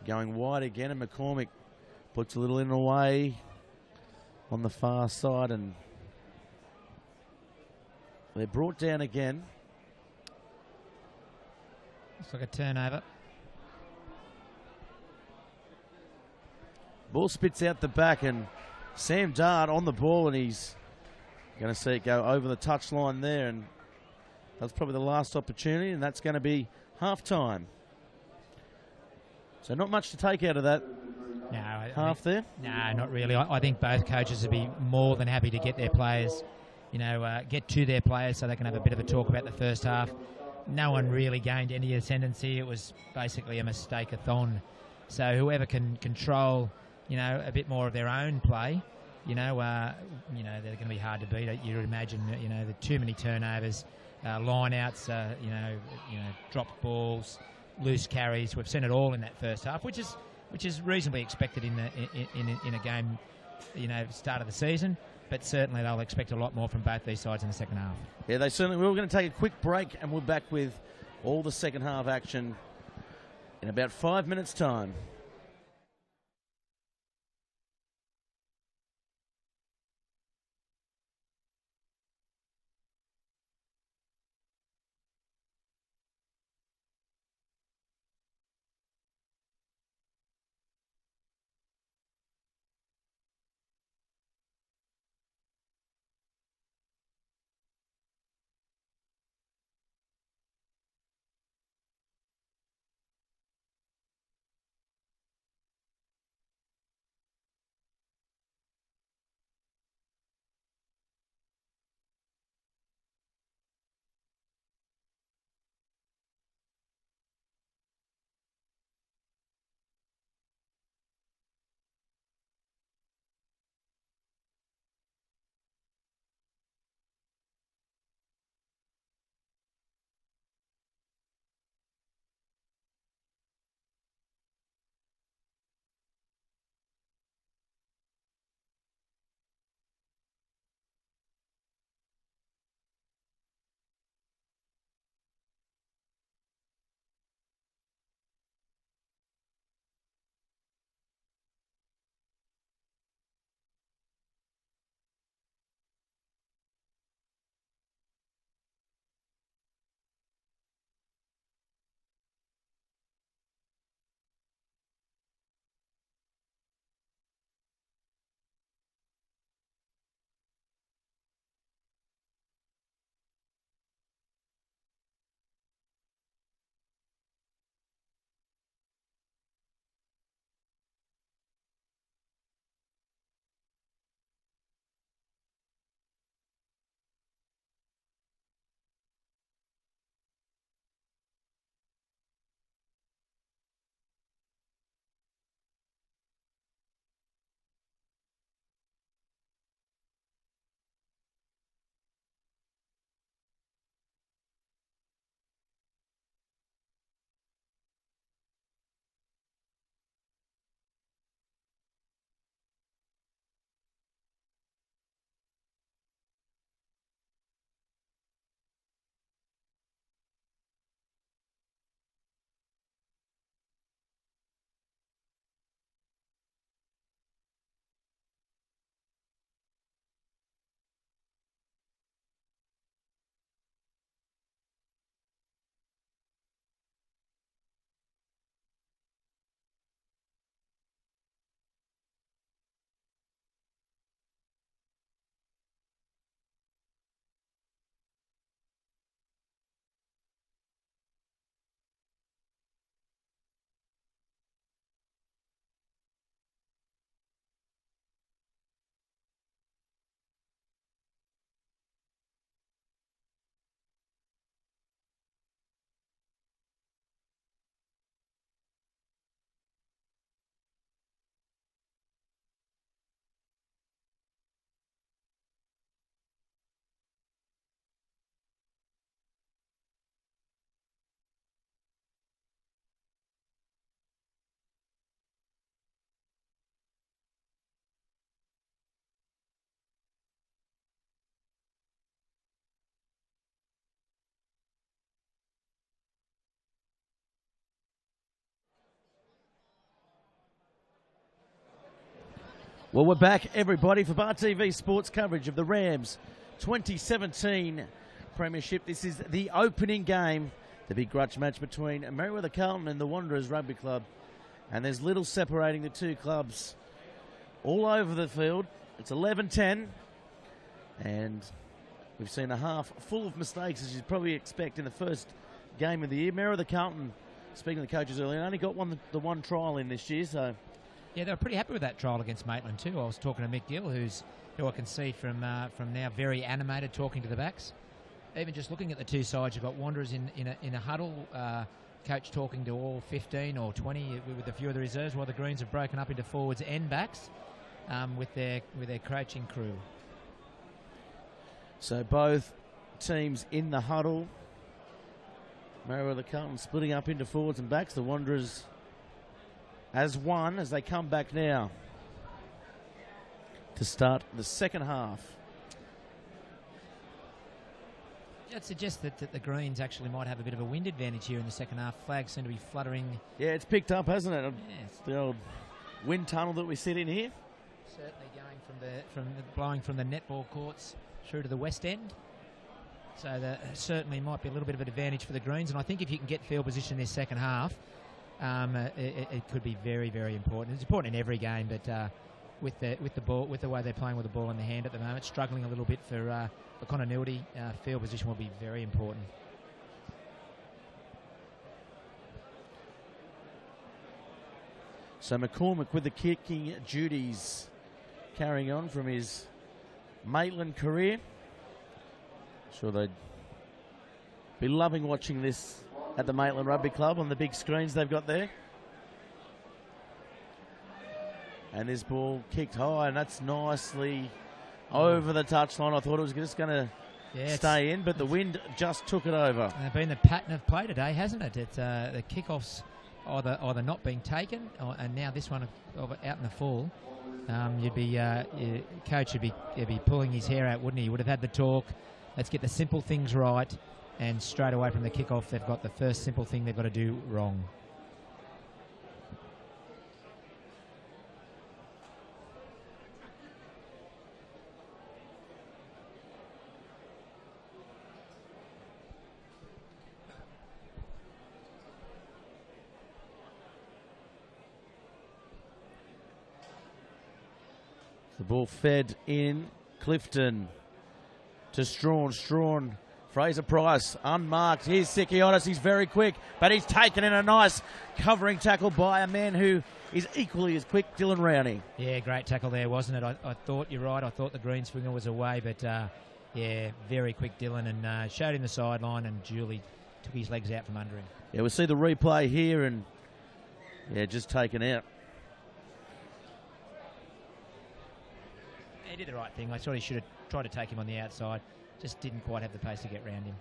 going wide again, and McCormick puts a little in away on the far side, and they're brought down again. Looks like a turnover. Ball spits out the back, and Sam Dart on the ball, and he's going to see it go over the touchline there, and that's probably the last opportunity, and that's going to be half-time. So not much to take out of that there. No, not really. I think both coaches would be more than happy to get their players, you know, get to their players so they can have a bit of a talk about the first half. No one really gained any ascendancy. It was basically a mistake-a-thon. So whoever can control, you know, a bit more of their own play, you know, they're going to be hard to beat. You would imagine, you know, the too many turnovers. Line-outs, you know, dropped balls, loose carries. We've seen it all in that first half, which is reasonably expected in a game, you know, start of the season. But certainly they'll expect a lot more from both these sides in the second half. Yeah, they certainly will. We're going to take a quick break, and we're back with all the second half action in about 5 minutes' time. Well, we're back, everybody, for Bar TV Sports coverage of the Rams 2017 Premiership. This is the opening game, the big grudge match between Merewether Carlton and the Wanderers Rugby Club. And there's little separating the two clubs all over the field. It's 11-10, and we've seen a half full of mistakes, as you'd probably expect in the first game of the year. Merewether Carlton, speaking to the coaches earlier, only got the one trial in this year, so... Yeah, they were pretty happy with that trial against Maitland too. I was talking to Mick Gill, who I can see from now very animated, talking to the backs. Even just looking at the two sides, you've got Wanderers in a huddle, coach talking to all 15 or 20 with a few of the reserves, while the Greens have broken up into forwards and backs with their coaching crew. So both teams in the huddle. Merewether Carlton splitting up into forwards and backs. The Wanderers as one as they come back now to start the second half. I'd suggest that the Greens actually might have a bit of a wind advantage here in the second half. Flags seem to be fluttering. Yeah, it's picked up, hasn't it? Yes. The old wind tunnel that we sit in here. Certainly going blowing from the netball courts through to the west end. So there certainly might be a little bit of an advantage for the Greens. And I think if you can get field position in this second half, it could be very, very important. It's important in every game, but with the ball, with the way they're playing with the ball in the hand at the moment, struggling a little bit for continuity, field position will be very important. So McCormick with the kicking duties, carrying on from his Maitland career. Sure they'd be loving watching this at the Maitland Rugby Club on the big screens they've got there. And this ball kicked high, and that's nicely over the touchline. I thought it was just going to stay in, but the wind just took it over. It's been the pattern of play today, hasn't it? It's the kickoffs either not being taken, and now this one out in the full. Coach would be pulling his hair out, wouldn't he? He would have had the talk. Let's get the simple things right. And straight away from the kickoff, they've got the first simple thing they've got to do wrong. The ball fed in. Clifton to Strawn. Fraser Price, unmarked. Here's Sikiotis. He's very quick, but he's taken in a nice covering tackle by a man who is equally as quick, Dylan Rowney. Yeah, great tackle there, wasn't it? I thought, you're right, I thought the green swinger was away, but yeah, very quick Dylan, and showed him the sideline, and Julie took his legs out from under him. Yeah, we'll see the replay here, and yeah, just taken out. He did the right thing. I thought he should have tried to take him on the outside. Just didn't quite have the pace to get round him.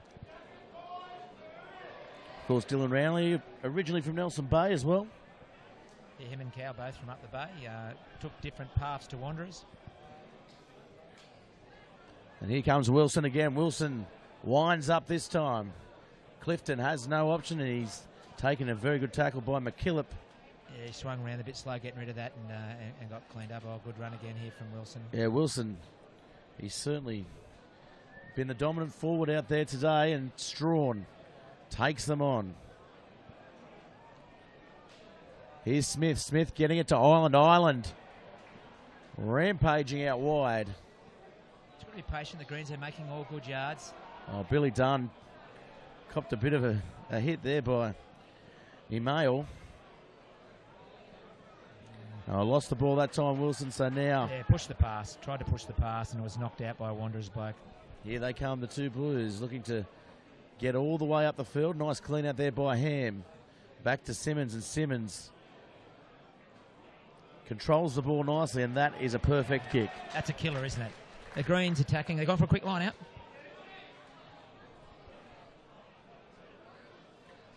Of course, Dylan Rowney, originally from Nelson Bay as well. Yeah, him and Cow both from up the bay. Took different paths to Wanderers. And here comes Wilson again. Wilson winds up this time. Clifton has no option, and he's taken a very good tackle by McKillop. Yeah, he swung around a bit slow, getting rid of that, and got cleaned up. Oh, good run again here from Wilson. Yeah, Wilson, he's certainly been the dominant forward out there today, and Strawn takes them on. Here's Smith. Smith getting it to Island. Rampaging out wide. Just got to be patient. The Greens are making all good yards. Oh, Billy Dunn copped a bit of a hit there by Email. Oh, lost the ball that time, Wilson, so now... Yeah, pushed the pass. Tried to push the pass, and it was knocked out by a Wanderers bloke. Here they come, the two Blues, looking to get all the way up the field. Nice clean out there by Ham. Back to Simmons, and Simmons controls the ball nicely, and that is a perfect kick. That's a killer, isn't it? The Greens attacking. They've gone for a quick line out.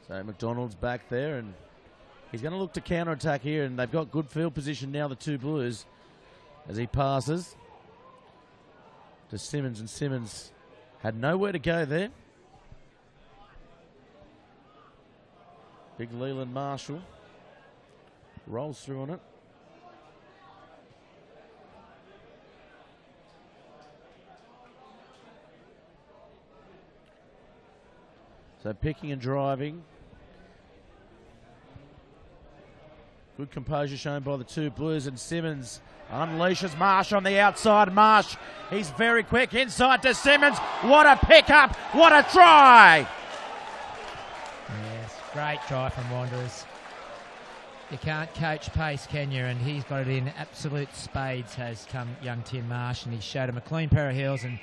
So McDonald's back there, and he's going to look to counter-attack here, and they've got good field position now, the two Blues, as he passes to Simmons, and Simmons had nowhere to go there. Big Leland Marshall rolls through on it. So picking and driving. Good composure shown by the two Blues, and Simmons unleashes Marsh on the outside. Marsh, he's very quick inside to Simmons. What a pickup, what a try! Yes, great try from Wanderers. You can't coach pace, can you? And he's got it in absolute spades, has come young Tim Marsh, and he showed him a clean pair of heels and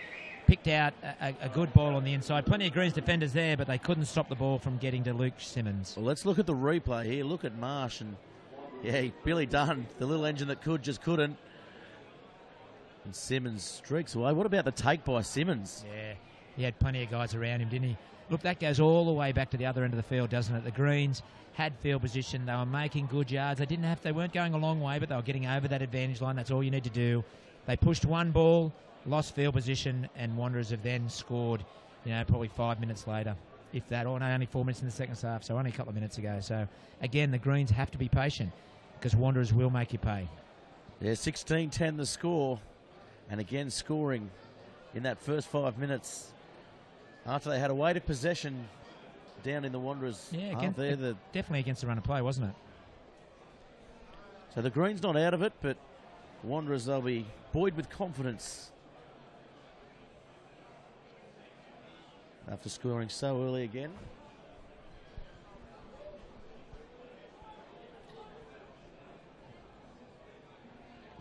picked out a good ball on the inside. Plenty of Greens defenders there, but they couldn't stop the ball from getting to Luke Simmons. Well, let's look at the replay here. Look at Marsh, and yeah, Billy Dunn, the little engine that could, just couldn't. And Simmons streaks away. What about the take by Simmons? Yeah, he had plenty of guys around him, didn't he? Look, that goes all the way back to the other end of the field, doesn't it? The Greens had field position. They were making good yards. They weren't going a long way, but they were getting over that advantage line. That's all you need to do. They pushed one ball, lost field position, and Wanderers have then scored, probably 5 minutes later, if that, or no, only 4 minutes in the second half, so only a couple of minutes ago. So, again, the Greens have to be patient because Wanderers will make you pay. Yeah, 16-10 the score, and again scoring in that first 5 minutes after they had a weight of possession down in the Wanderers. Yeah, definitely against the run of play, wasn't it? So the Greens not out of it, but Wanderers, they'll be buoyed with confidence after scoring so early again.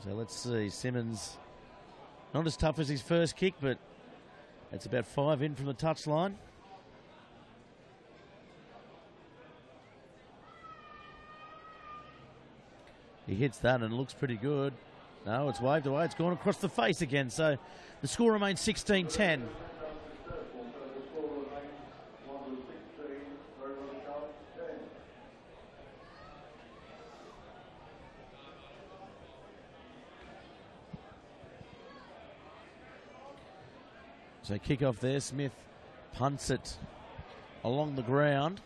So let's see, Simmons, not as tough as his first kick, but it's about 5 in from the touchline. He hits that and it looks pretty good. No, it's waved away. It's gone across the face again. So the score remains 16-10. So kick off there. Smith punts it along the ground.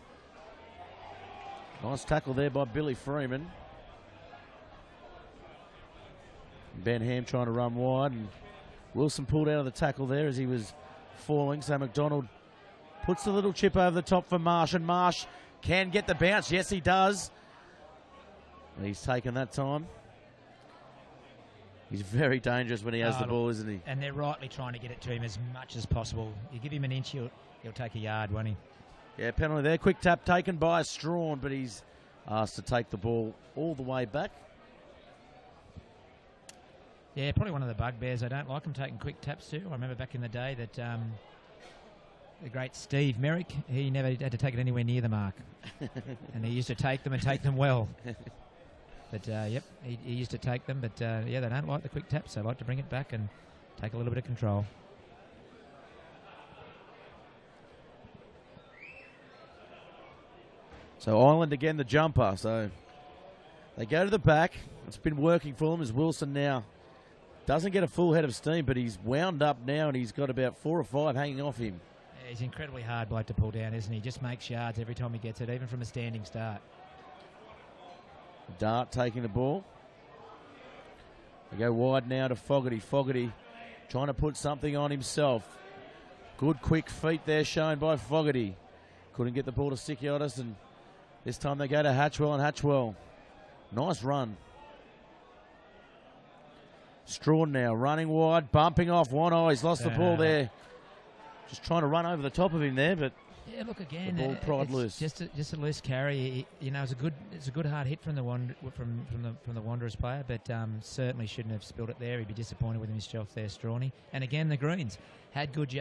Nice tackle there by Billy Freeman. Ben Ham trying to run wide, and Wilson pulled out of the tackle there as he was falling. So McDonald puts the little chip over the top for Marsh, and Marsh can get the bounce. Yes, he does. He's taken that time. He's very dangerous when he has the ball, isn't he? And they're rightly trying to get it to him as much as possible. You give him an inch, he'll take a yard, won't he? Yeah, penalty there. Quick tap taken by Strawn, but he's asked to take the ball all the way back. Yeah, probably one of the bugbears. I don't like them taking quick taps too. I remember back in the day that the great Steve Merrick, he never had to take it anywhere near the mark. And he used to take them and take them well. But, yep, he used to take them. But, yeah, they don't like the quick taps. They like to bring it back and take a little bit of control. So Ireland again, the jumper. So they go to the back. It's been working for them as Wilson now doesn't get a full head of steam, but he's wound up now and he's got about 4 or 5 hanging off him. Yeah, he's incredibly hard bloke to pull down, isn't he? Just makes yards every time he gets it, even from a standing start. Dart taking the ball. They go wide now to Fogarty. Fogarty trying to put something on himself. Good quick feet there shown by Fogarty. Couldn't get the ball to Sikiotis, and this time they go to Hatchwell, and Hatchwell, nice run. Strawn now running wide, bumping off one eye. He's lost the ball there. Just trying to run over the top of him there, but yeah, look again. The ball pried loose. Just a loose carry. It's a good hard hit from the Wanderers player, but certainly shouldn't have spilled it there. He'd be disappointed with himself there, Strawny. And again, the Greens had good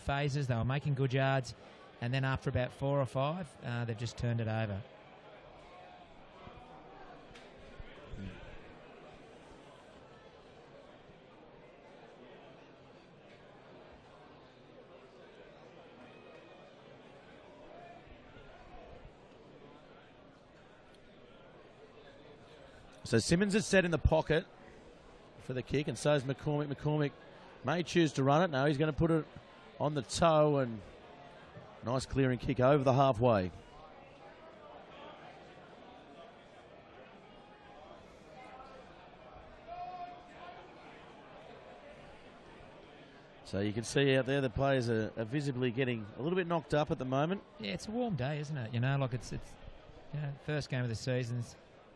phases. They were making good yards, and then after about 4 or 5, they've just turned it over. So Simmons is set in the pocket for the kick, and so is McCormick. McCormick may choose to run it. No, he's going to put it on the toe, and nice clearing kick over the halfway. So you can see out there the players are visibly getting a little bit knocked up at the moment. Yeah, it's a warm day, isn't it? You know, like it's first game of the season.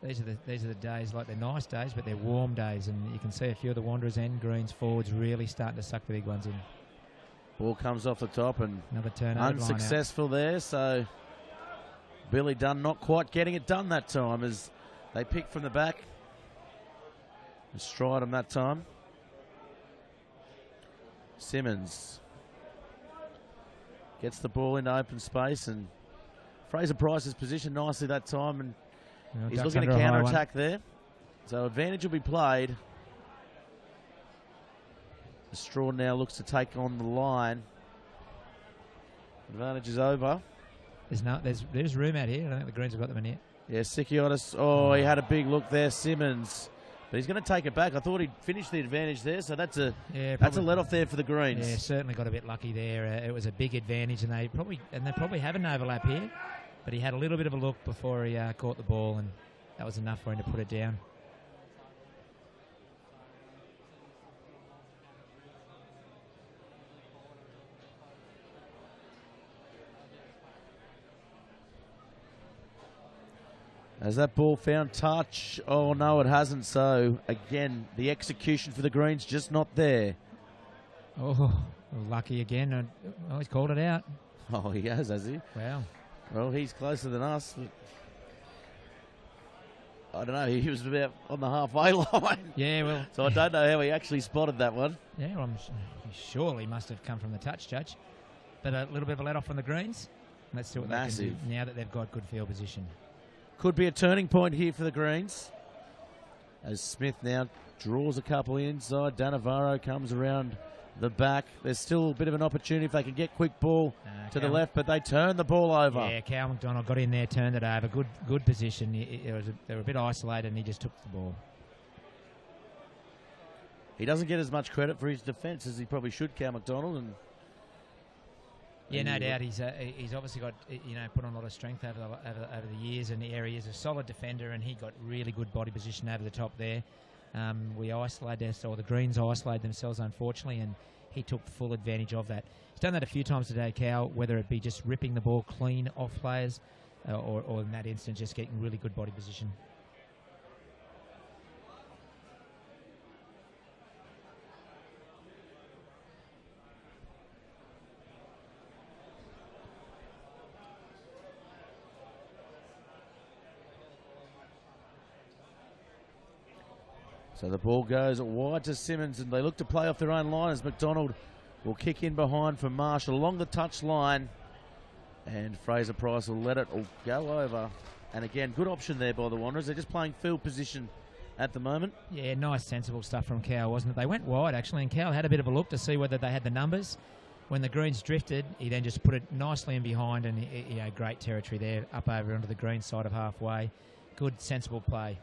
These are the days, like they're nice days, but they're warm days, and you can see a few of the Wanderers and Greens forwards really starting to suck the big ones in. Ball comes off the top and another turnover. Unsuccessful there, so Billy Dunn not quite getting it done that time as they pick from the back. Stride them that time. Simmons gets the ball into open space, and Fraser Price is positioned nicely that time, and he's looking to counter-attack there. So advantage will be played. The Straw now looks to take on the line. Advantage is over. There's room out here. I don't think the Greens have got them in here. Yeah, Sikiotis. Oh, he had a big look there, Simmons. But he's going to take it back. I thought he'd finished the advantage there, so that's a let-off there for the Greens. Yeah, certainly got a bit lucky there. It was a big advantage, and they probably have an overlap here. But he had a little bit of a look before he caught the ball, and that was enough for him to put it down. Has that ball found touch? Oh, no, it hasn't. So, again, the execution for the Greens just not there. Oh, lucky again. Oh, he's called it out. Oh, he has he? Wow. Well, he's closer than us. I don't know. He was about on the halfway line. Yeah, well. So I don't know how he actually spotted that one. Yeah, well, he surely must have come from the touch, Judge. But a little bit of a let-off from the Greens. Let's see what they can do now that they've got good field position. Could be a turning point here for the Greens. As Smith now draws a couple inside. Danavaro comes around the back. There's still a bit of an opportunity if they can get quick ball to the left, but they turn the ball over. Yeah, Cal McDonald got in there, turned it over. Good position. They were a bit isolated, and he just took the ball. He doesn't get as much credit for his defence as he probably should, Cal McDonald. And yeah, no doubt. He's obviously got put on a lot of strength over the years, and he is a solid defender, and he got really good body position over the top there. The Greens isolated themselves, unfortunately, and he took full advantage of that. He's done that a few times today, Cal, whether it be just ripping the ball clean off players or in that instance just getting really good body position. So the ball goes wide to Simmons, and they look to play off their own line as McDonald will kick in behind for Marshall along the touch line. And Fraser Price will let it go over. And again, good option there by the Wanderers. They're just playing field position at the moment. Yeah, nice, sensible stuff from Cal, wasn't it? They went wide, actually, and Cal had a bit of a look to see whether they had the numbers. When the Greens drifted, he then just put it nicely in behind, and he had great territory there, up over onto the Green side of halfway. Good, sensible play.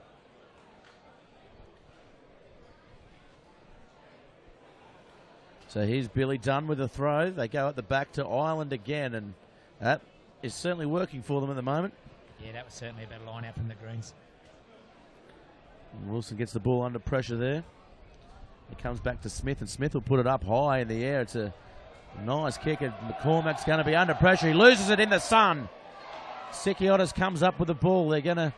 So here's Billy Dunn with a throw. They go at the back to Ireland again, and that is certainly working for them at the moment. Yeah, that was certainly a better line out from the Greens. Wilson gets the ball under pressure there. It comes back to Smith, and Smith will put it up high in the air. It's a nice kick, and McCormack's going to be under pressure. He loses it in the sun. Sikiotis comes up with the ball. They're going to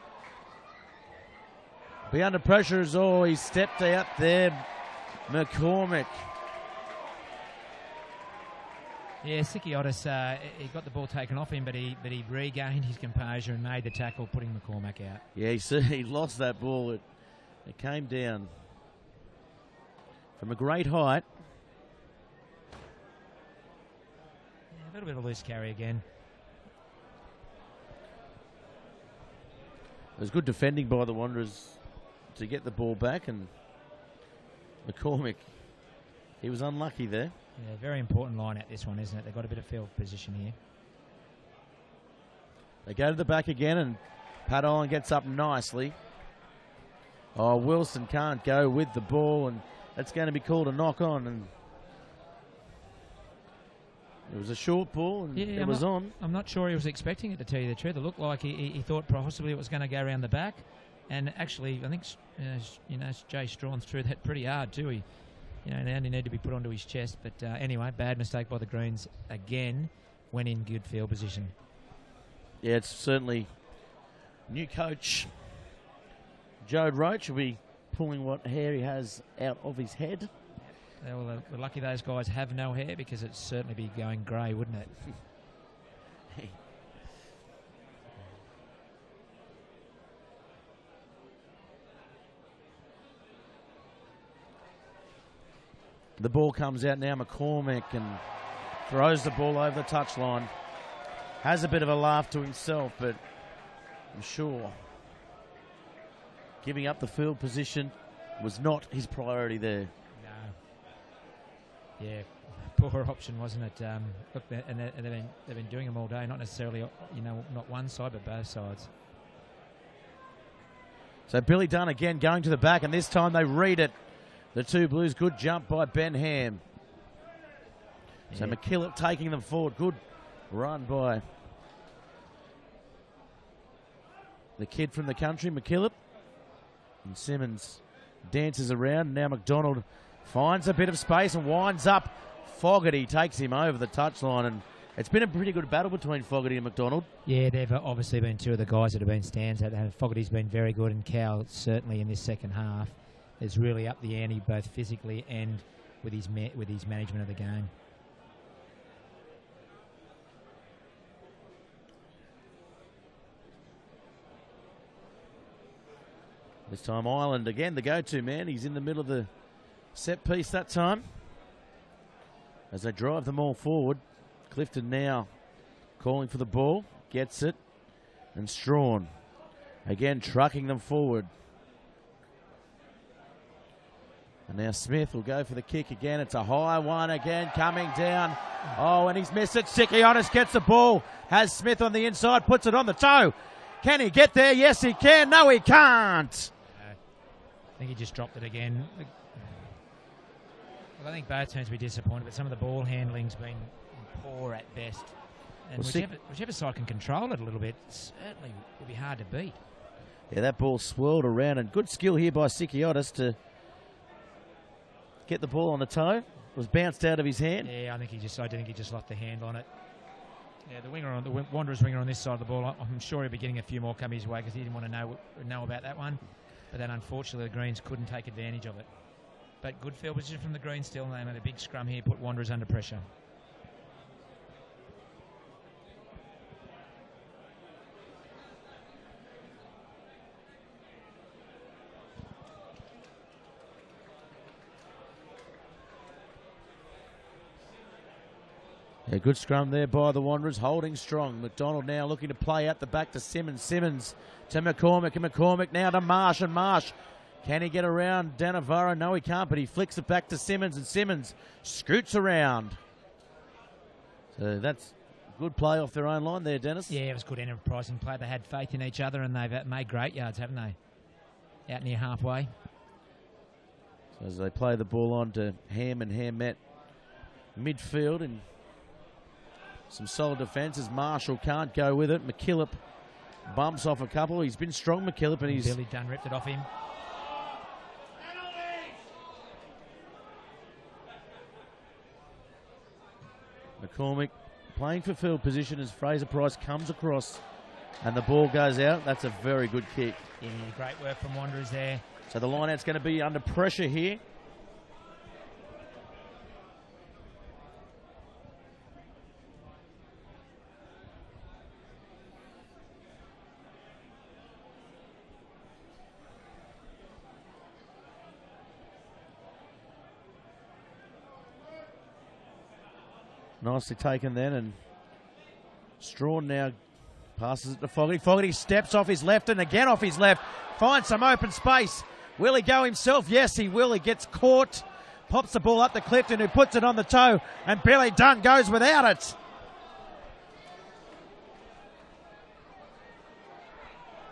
be under pressure. Oh, he stepped out there, McCormack. Yeah, Sikiotis, he got the ball taken off him, but he regained his composure and made the tackle, putting McCormack out. Yeah, he lost that ball. It came down from a great height. Yeah, a little bit of a loose carry again. It was good defending by the Wanderers to get the ball back, and McCormack, he was unlucky there. Yeah, very important line at this one, isn't it? They've got a bit of field position here. They go to the back again, and Pat Owen gets up nicely. Oh, Wilson can't go with the ball, and that's going to be called a knock on. And it was a short ball, and it was on. I'm not sure he was expecting it, to tell you the truth. It looked like he thought possibly it was going to go around the back. And actually, I think Jay Strawn threw that pretty hard too. You know, they only need to be put onto his chest. But anyway, bad mistake by the Greens again when in good field position. Yeah, it's certainly new coach Joe Roach will be pulling what hair he has out of his head. Yeah, well, we're lucky those guys have no hair because it'd certainly be going grey, wouldn't it? The ball comes out now, McCormick, and throws the ball over the touchline. Has a bit of a laugh to himself, but I'm sure giving up the field position was not his priority there. No. Yeah, poor option, wasn't it? Look, they've been doing them all day, not necessarily, you know, not one side, but both sides. So Billy Dunn again going to the back, and this time they read it. The two Blues, good jump by Ben Ham. Yeah. So McKillop taking them forward. Good run by the kid from the country, McKillop. And Simmons dances around. Now McDonald finds a bit of space and winds up. Fogarty takes him over the touchline, and it's been a pretty good battle between Fogarty and McDonald. Yeah, they've obviously been two of the guys that have been stands. Fogarty's been very good, and Cal certainly in this second half has really upped the ante both physically and with his management of the game. This time Ireland again, the go-to man. He's in the middle of the set piece that time. As they drive them all forward, Clifton now calling for the ball, gets it, and Strawn again trucking them forward. And now Smith will go for the kick again. It's a high one again, coming down. Oh, and he's missed it. Sikiotis gets the ball, has Smith on the inside, puts it on the toe. Can he get there? Yes, he can. No, he can't. I think he just dropped it again. Well, I think both teams will be disappointed, but some of the ball handling's been poor at best. And well, whichever side can control it a little bit, certainly will be hard to beat. Yeah, that ball swirled around, and good skill here by Sikiotis to get the ball on the toe. It was bounced out of his hand. Yeah, I think I think he just lost the hand on it. Yeah, the Wanderers winger on this side of the ball, I'm sure he'll be getting a few more come his way because he didn't want to know about that one. But then unfortunately the Greens couldn't take advantage of it. But good field position from the Greens still, and they made a big scrum here, put Wanderers under pressure. A good scrum there by the Wanderers, holding strong. McDonald now looking to play out the back to Simmons. Simmons to McCormick, and McCormick now to Marsh, and Marsh. Can he get around Danavaro? No, he can't, but he flicks it back to Simmons, and Simmons scoots around. So that's good play off their own line there, Dennis. Yeah, it was good enterprising play. They had faith in each other, and they've made great yards, haven't they? Out near halfway. So as they play the ball on to Ham, and Ham met midfield, and some solid defences. Marshall can't go with it. McKillop bumps off a couple. He's been strong, McKillop, and he's... Billy Dunn ripped it off him. McCormick playing for field position as Fraser Price comes across and the ball goes out. That's a very good kick. Yeah, great work from Wanderers there. So the line-out's going to be under pressure here. Nicely taken then, and Strawn now passes it to Fogarty. Fogarty steps off his left and again off his left. Finds some open space. Will he go himself? Yes, he will. He gets caught. Pops the ball up to Clifton, who puts it on the toe, and Billy Dunn goes without it.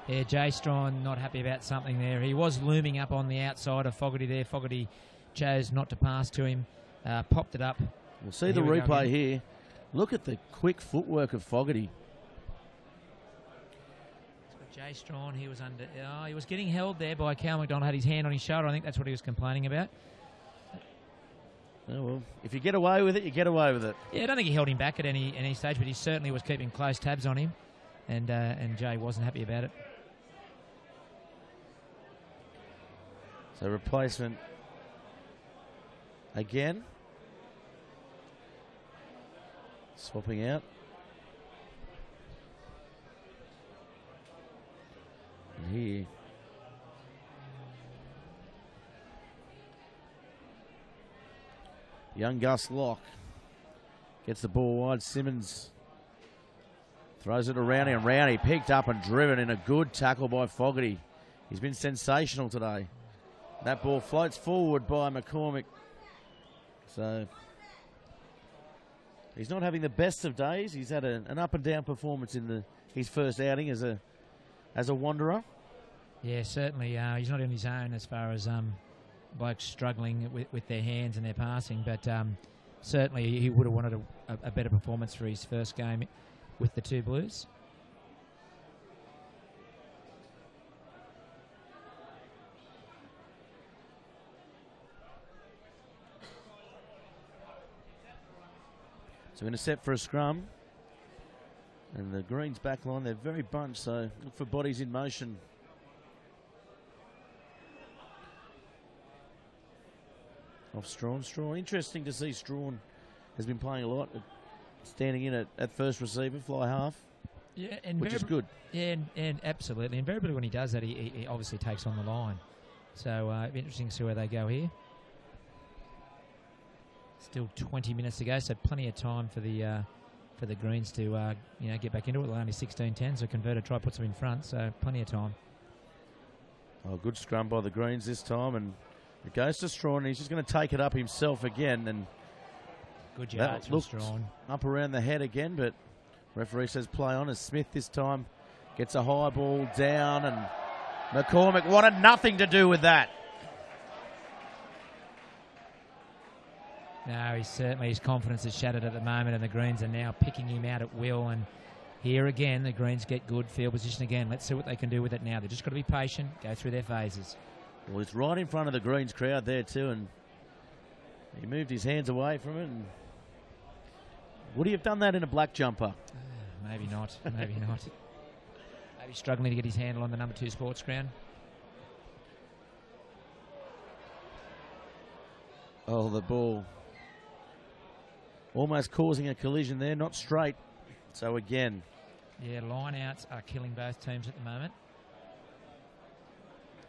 Yeah, Jay Strawn not happy about something there. He was looming up on the outside of Fogarty there. Fogarty chose not to pass to him. Popped it up. We'll see the replay here. Look at the quick footwork of Fogarty. Jay Strawn, he was under. He was getting held there by Cal McDonald. Had his hand on his shoulder. I think that's what he was complaining about. Oh, well, if you get away with it, you get away with it. Yeah, I don't think he held him back at any stage, but he certainly was keeping close tabs on him, and Jay wasn't happy about it. So replacement again. Swapping out. And here. Young Gus Locke gets the ball wide. Simmons throws it around and round. He picked up and driven in a good tackle by Fogarty. He's been sensational today. That ball floats forward by McCormick. So he's not having the best of days. He's had an up and down performance in his first outing as a wanderer. Yeah, certainly. He's not on his own as far as blokes struggling with their hands and their passing, but certainly he would have wanted a better performance for his first game with the two Blues. So in a set for a scrum. And the Greens back line, they're very bunched, so look for bodies in motion. Off Strawn. Interesting to see Strawn has been playing a lot, standing in at first receiver, fly half. Yeah, and which is good. Yeah, and absolutely. Invariably when he does that, he obviously takes on the line. So it'll be interesting to see where they go here. Still 20 minutes to go, so plenty of time for the Greens to get back into it. They're only 16-10, so converted try puts them in front, so plenty of time. Oh, good scrum by the Greens this time, and it goes to Strawn. He's just going to take it up himself again, and good yards from Strawn. Up around the head again, but referee says play on as Smith this time gets a high ball down, and McCormick wanted nothing to do with that. No, his confidence is shattered at the moment, and the Greens are now picking him out at will. And here again, the Greens get good field position again. Let's see what they can do with it now. They've just got to be patient, go through their phases. Well, it's right in front of the Greens crowd there too, and he moved his hands away from it. And would he have done that in a black jumper? Maybe not. Maybe not. Maybe struggling to get his handle on the number 2 sports ground. Oh, the ball. Almost causing a collision there, not straight. So again. Yeah, line-outs are killing both teams at the moment.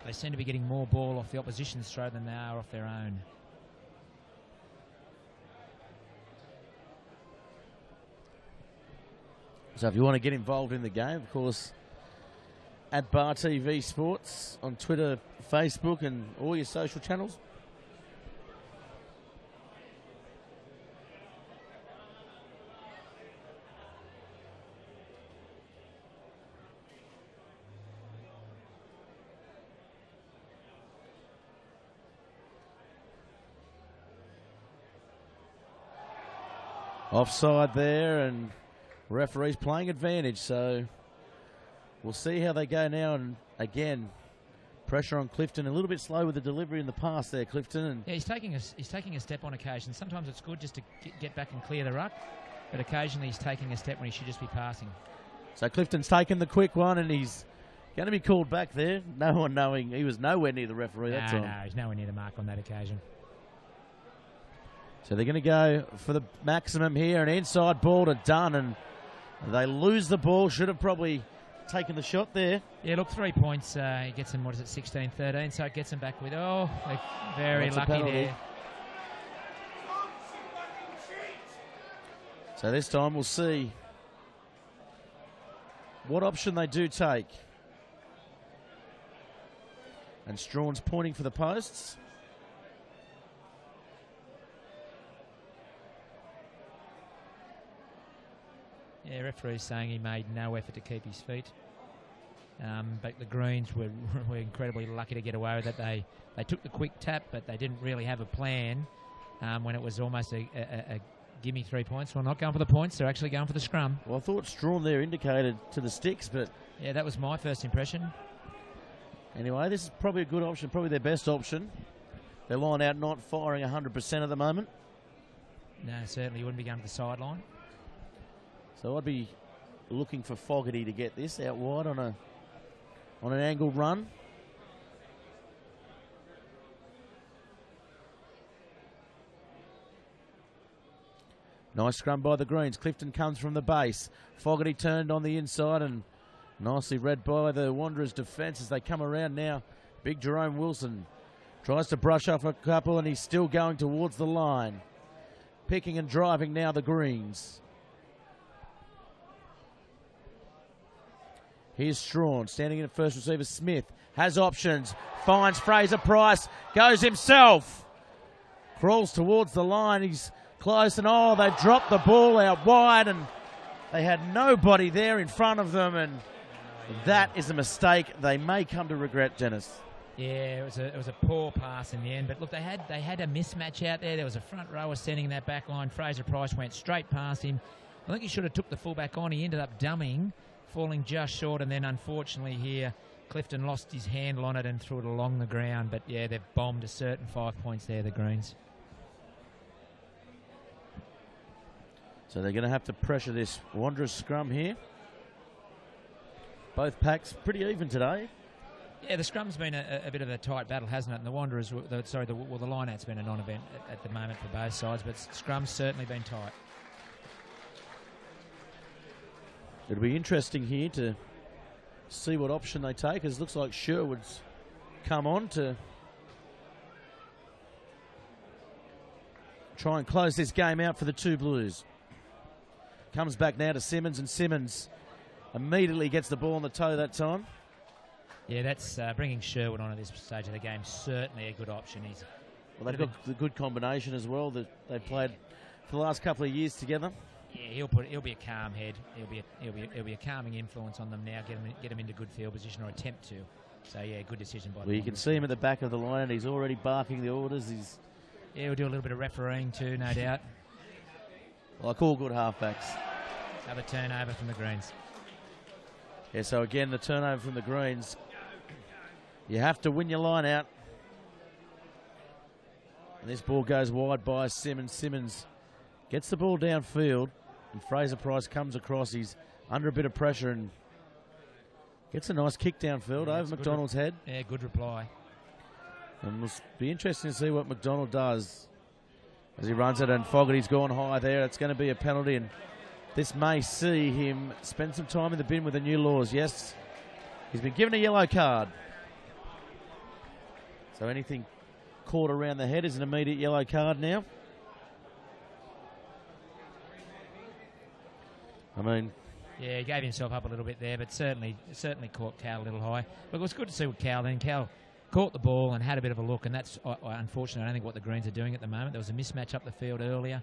They seem to be getting more ball off the opposition's throw than they are off their own. So if you want to get involved in the game, of course, at Bar TV Sports on Twitter, Facebook, and all your social channels. Offside there, and referee's playing advantage, so we'll see how they go now. And again, pressure on Clifton, a little bit slow with the delivery in the pass there, Clifton. And yeah, he's taking a step on occasion. Sometimes it's good just to get back and clear the ruck, but occasionally he's taking a step when he should just be passing. So Clifton's taken the quick one, and he's going to be called back there. No one knowing he was nowhere near the referee that time. No, he's nowhere near the mark on that occasion. So they're going to go for the maximum here, an inside ball to Dunn, and they lose the ball. Should have probably taken the shot there. Yeah, look, 3 points. He gets them, 16-13, so it gets them back with, they're very lucky there. So this time we'll see what option they do take. And Strawn's pointing for the posts. Yeah, referee's saying he made no effort to keep his feet. But the Greens were incredibly lucky to get away with it. They took the quick tap, but they didn't really have a plan when it was almost a gimme 3 points. Well, not going for the points, they're actually going for the scrum. Well, I thought Strawn there indicated to the sticks, but... Yeah, that was my first impression. Anyway, this is probably a good option, probably their best option. They're lying out not firing 100% at the moment. No, certainly wouldn't be going to the sideline. So I'd be looking for Fogarty to get this out wide on an angled run. Nice scrum by the Greens. Clifton comes from the base. Fogarty turned on the inside and nicely read by the Wanderers' defence as they come around now. Big Jerome Wilson tries to brush off a couple and he's still going towards the line. Picking and driving now the Greens. Here's Strawn standing in at first receiver. Smith has options. Finds Fraser Price. Goes himself. Crawls towards the line. He's close and they dropped the ball out wide and they had nobody there in front of them, and that is a mistake they may come to regret, Dennis. Yeah, it was a poor pass in the end, but look, they had a mismatch out there. There was a front rower standing in that back line. Fraser Price went straight past him. I think he should have took the fullback on. He ended up dummying, falling just short, and then unfortunately here Clifton lost his handle on it and threw it along the ground. But yeah, they've bombed a certain 5 points there, the Greens. So they're going to have to pressure this Wanderers scrum here. Both packs pretty even today. Yeah, the scrum's been a bit of a tight battle, hasn't it? And the Wanderers, the line-out's been a non-event at the moment for both sides, but scrum's certainly been tight. It'll be interesting here to see what option they take, as it looks like Sherwood's come on to try and close this game out for the two Blues. Comes back now to Simmons, and Simmons immediately gets the ball on the toe that time. Yeah, that's bringing Sherwood on at this stage of the game. Certainly a good option. They've got the good combination as well that they've played for the last couple of years together. Yeah, he'll be a calm head. He'll be a calming influence on them now. Get him into good field position, or attempt to. So yeah, good decision by. Well, you can see him at the back of the line, and he's already barking the orders. We'll do a little bit of refereeing too, no doubt. Like all good halfbacks. Another turnover from the Greens. Yeah, so again, the turnover from the Greens. You have to win your line out. And this ball goes wide by Simmons. Simmons gets the ball downfield, and Fraser Price comes across. He's under a bit of pressure and gets a nice kick downfield over McDonald's head. Yeah, good reply. And it'll be interesting to see what McDonald does as he runs it, and Fogarty's gone high there. It's going to be a penalty, and this may see him spend some time in the bin with the new laws. Yes, he's been given a yellow card. So anything caught around the head is an immediate yellow card now. I mean, yeah, he gave himself up a little bit there, but certainly caught Cal a little high. But it was good to see with Cal then. Cal caught the ball and had a bit of a look, and that's unfortunately I don't think what the Greens are doing at the moment. There was a mismatch up the field earlier.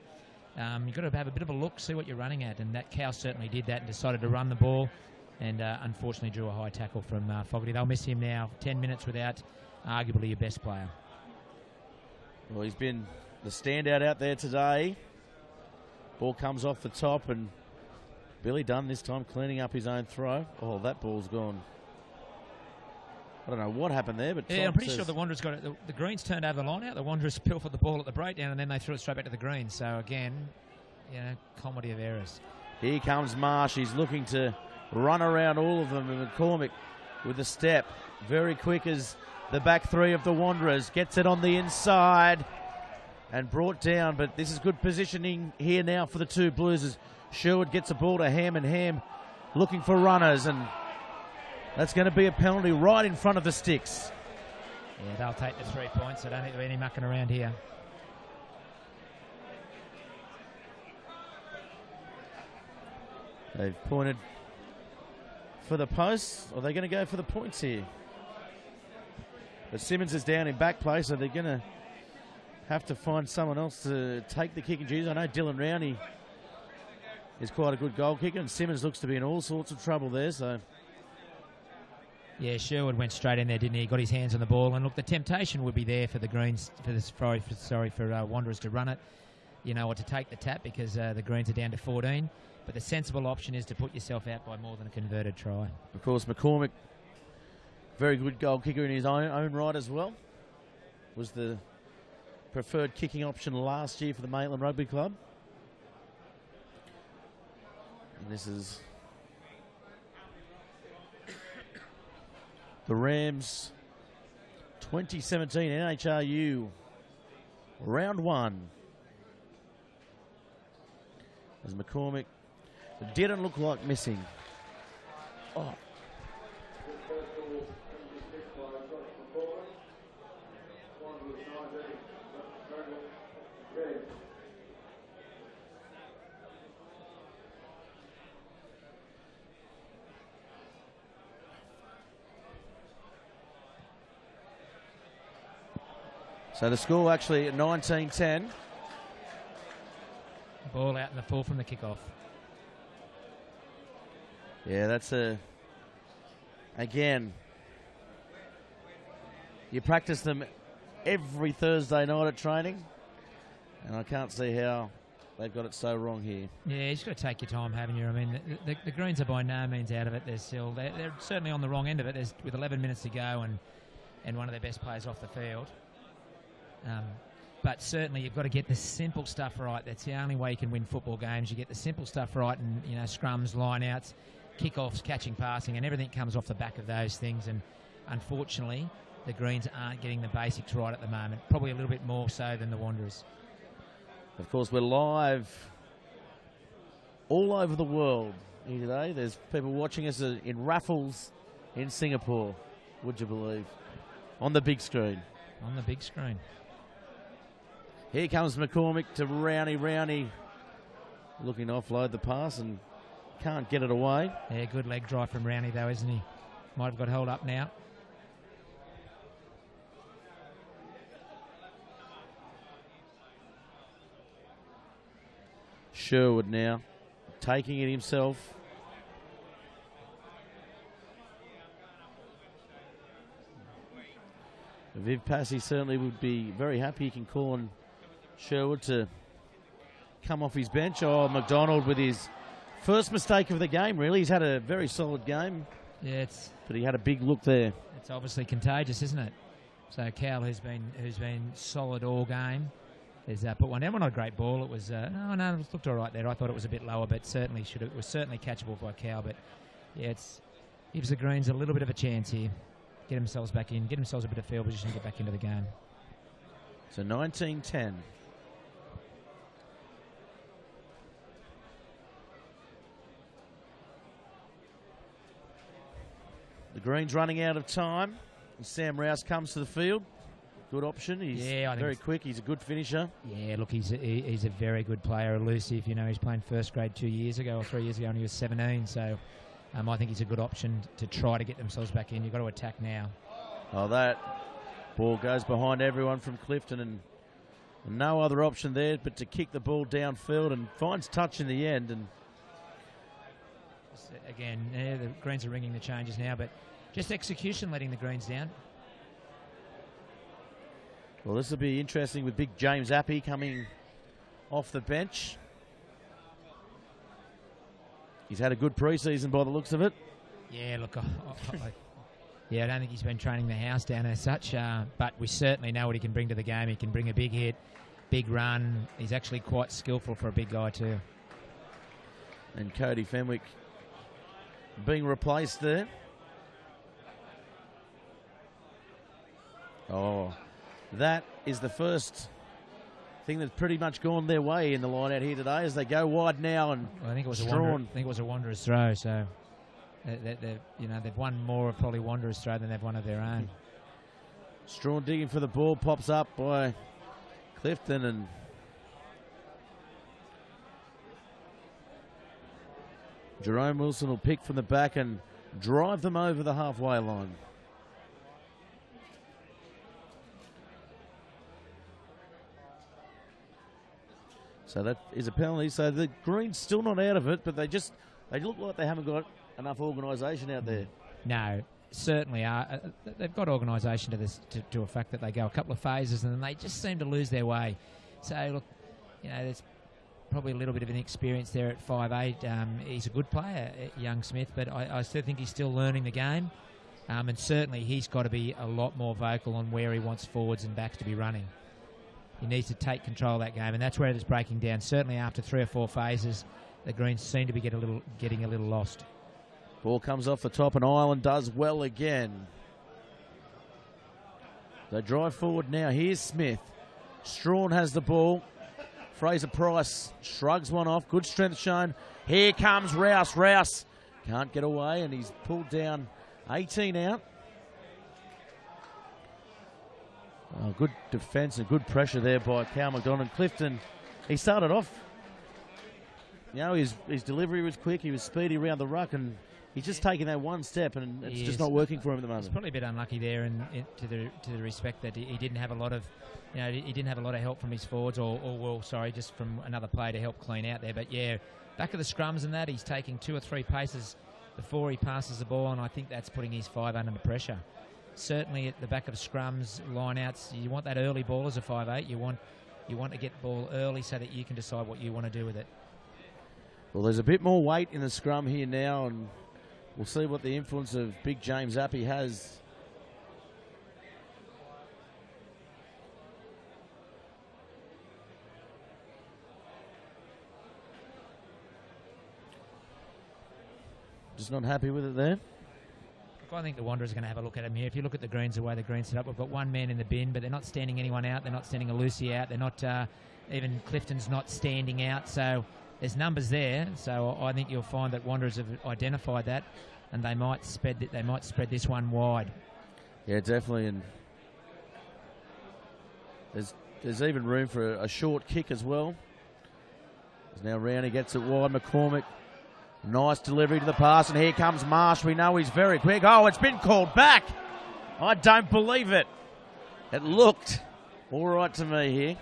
You've got to have a bit of a look, see what you're running at, and that Cal certainly did that and decided to run the ball, and unfortunately drew a high tackle from Fogarty. They'll miss him now. 10 minutes without arguably your best player. Well, he's been the standout out there today. Ball comes off the top, and Billy Dunn this time cleaning up his own throw. Oh, that ball's gone. I don't know what happened there, but yeah, I'm pretty sure the Wanderers got it. The Greens turned over the line out. The Wanderers pilfered the ball at the breakdown, and then they threw it straight back to the Greens. So again, comedy of errors. Here comes Marsh. He's looking to run around all of them. And McCormick with a step, very quick as the back three of the Wanderers gets it on the inside and brought down. But this is good positioning here now for the two Blues as Sherwood gets the ball to Ham, and Ham looking for runners, and that's going to be a penalty right in front of the sticks. Yeah, they'll take the 3 points. I don't think there'll be any mucking around here. They've pointed for the post. Are they going to go for the points here? But Simmons is down in back play, so they're going to have to find someone else to take the kicking duties. I know Dylan Rowney is quite a good goal kicker, and Simmons looks to be in all sorts of trouble there, so... Yeah, Sherwood went straight in there, didn't he? Got his hands on the ball, and look, the temptation would be there for the Greens, for Wanderers to run it, or to take the tap because the Greens are down to 14. But the sensible option is to put yourself out by more than a converted try. Of course, McCormick, very good goal kicker in his own right as well. Was the preferred kicking option last year for the Maitland Rugby Club. This is the Rams 2017 NHRU round 1. As McCormick didn't look like missing. Oh. So the score actually at 19-10. Ball out in the full from the kickoff. Yeah, that's again, you practice them every Thursday night at training, and I can't see how they've got it so wrong here. Yeah, you just got to take your time, haven't you? I mean, the Greens are by no means out of it. They're certainly on the wrong end of it. With 11 minutes to go and one of their best players off the field. But certainly you've got to get the simple stuff right. That's the only way you can win football games. You get the simple stuff right, and scrums, lineouts, kickoffs, catching, passing, and everything comes off the back of those things. And unfortunately, the Greens aren't getting the basics right at the moment. Probably a little bit more so than the Wanderers. Of course, we're live all over the world here today. There's people watching us in Raffles in Singapore, would you believe? On the big screen. On the big screen. Here comes McCormick to Rowney looking to offload the pass and can't get it away. Yeah, good leg drive from Rowney though, isn't he? Might have got held up now. Sherwood now taking it himself. Viv Passy certainly would be very happy. He can call on Sherwood to come off his bench. Oh, McDonald with his first mistake of the game, really. He's had a very solid game. Yeah, but he had a big look there. It's obviously contagious, isn't it? So Cal, who's been solid all game, has put one down. Well, not a great ball. It was it looked all right there. I thought it was a bit lower, but it was certainly catchable by Cal. But yeah, gives the Greens a little bit of a chance here. Get themselves back in, get themselves a bit of field position, get back into the game. So 19-10. The Greens running out of time. And Sam Rouse comes to the field. Good option. He's very quick. He's a good finisher. Yeah, look, he's a very good player, elusive. He's playing first grade 2 years ago or 3 years ago, and he was 17. So I think he's a good option to try to get themselves back in. You've got to attack now. Oh, that ball goes behind everyone from Clifton, and no other option there but to kick the ball downfield, and finds touch in the end. And again, the Greens are ringing the changes now, but just execution letting the Greens down. Well, this will be interesting with big James Appy coming off the bench. He's had a good pre-season by the looks of it. Yeah, look, I don't think he's been training the house down as such, but we certainly know what he can bring to the game. He can bring a big hit, big run. He's actually quite skillful for a big guy too. And Cody Fenwick being replaced there. Oh, that is the first thing that's pretty much gone their way in the line out here today as they go wide now. And I think it was a Wanderers throw. So they've won more of probably Wanderers throw than they've won of their own. Strawn digging for the ball, pops up by Clifton, and Jerome Wilson will pick from the back and drive them over the halfway line. So that is a penalty. So the Greens still not out of it, but they look like they haven't got enough organisation out there. No, certainly are. They've got organisation to this, to a fact that they go a couple of phases and then they just seem to lose their way. So look, there's probably a little bit of an experience there at 5'8". He's a good player, young Smith, but I still think he's still learning the game. And certainly he's got to be a lot more vocal on where he wants forwards and backs to be running. He needs to take control of that game, and that's where it's breaking down. Certainly after 3 or 4 phases, the Greens seem to be getting a little lost. Ball comes off the top, and Ireland does well again. They drive forward now. Here's Smith. Strawn has the ball. Fraser Price shrugs one off. Good strength shown. Here comes Rouse. Rouse can't get away, and he's pulled down 18 out. Oh, good defence and good pressure there by Cal McDonald. Clifton, he started off, you know, his delivery was quick. He was speedy around the ruck, and he's just taking that one step, and it's just not working for him at the moment. He's probably a bit unlucky there, and to the respect that he didn't have a lot of, you know, he didn't have a lot of help from his forwards, just from another player to help clean out there. But yeah, back of the scrums and that, he's taking 2 or 3 paces before he passes the ball, and I think that's putting his 5 under pressure. Certainly at the back of scrums, line-outs, you want that early ball as a 5'8". You want to get the ball early so that you can decide what you want to do with it. Well, there's a bit more weight in the scrum here now, and we'll see what the influence of big James Appy has. Just not happy with it there. I think the Wanderers are going to have a look at him here. If you look at the Greens, the way the Greens set up, we've got one man in the bin, but they're not standing anyone out. They're not standing a Lucy out. They're not, even Clifton's not standing out. So there's numbers there. So I think you'll find that Wanderers have identified that, and they might spread this one wide. Yeah, definitely. And there's even room for a short kick as well. As now Rowney gets it wide. McCormick. Nice delivery to the pass, and here comes Marsh. We know he's very quick. Oh, it's been called back. I don't believe it. It looked all right to me here.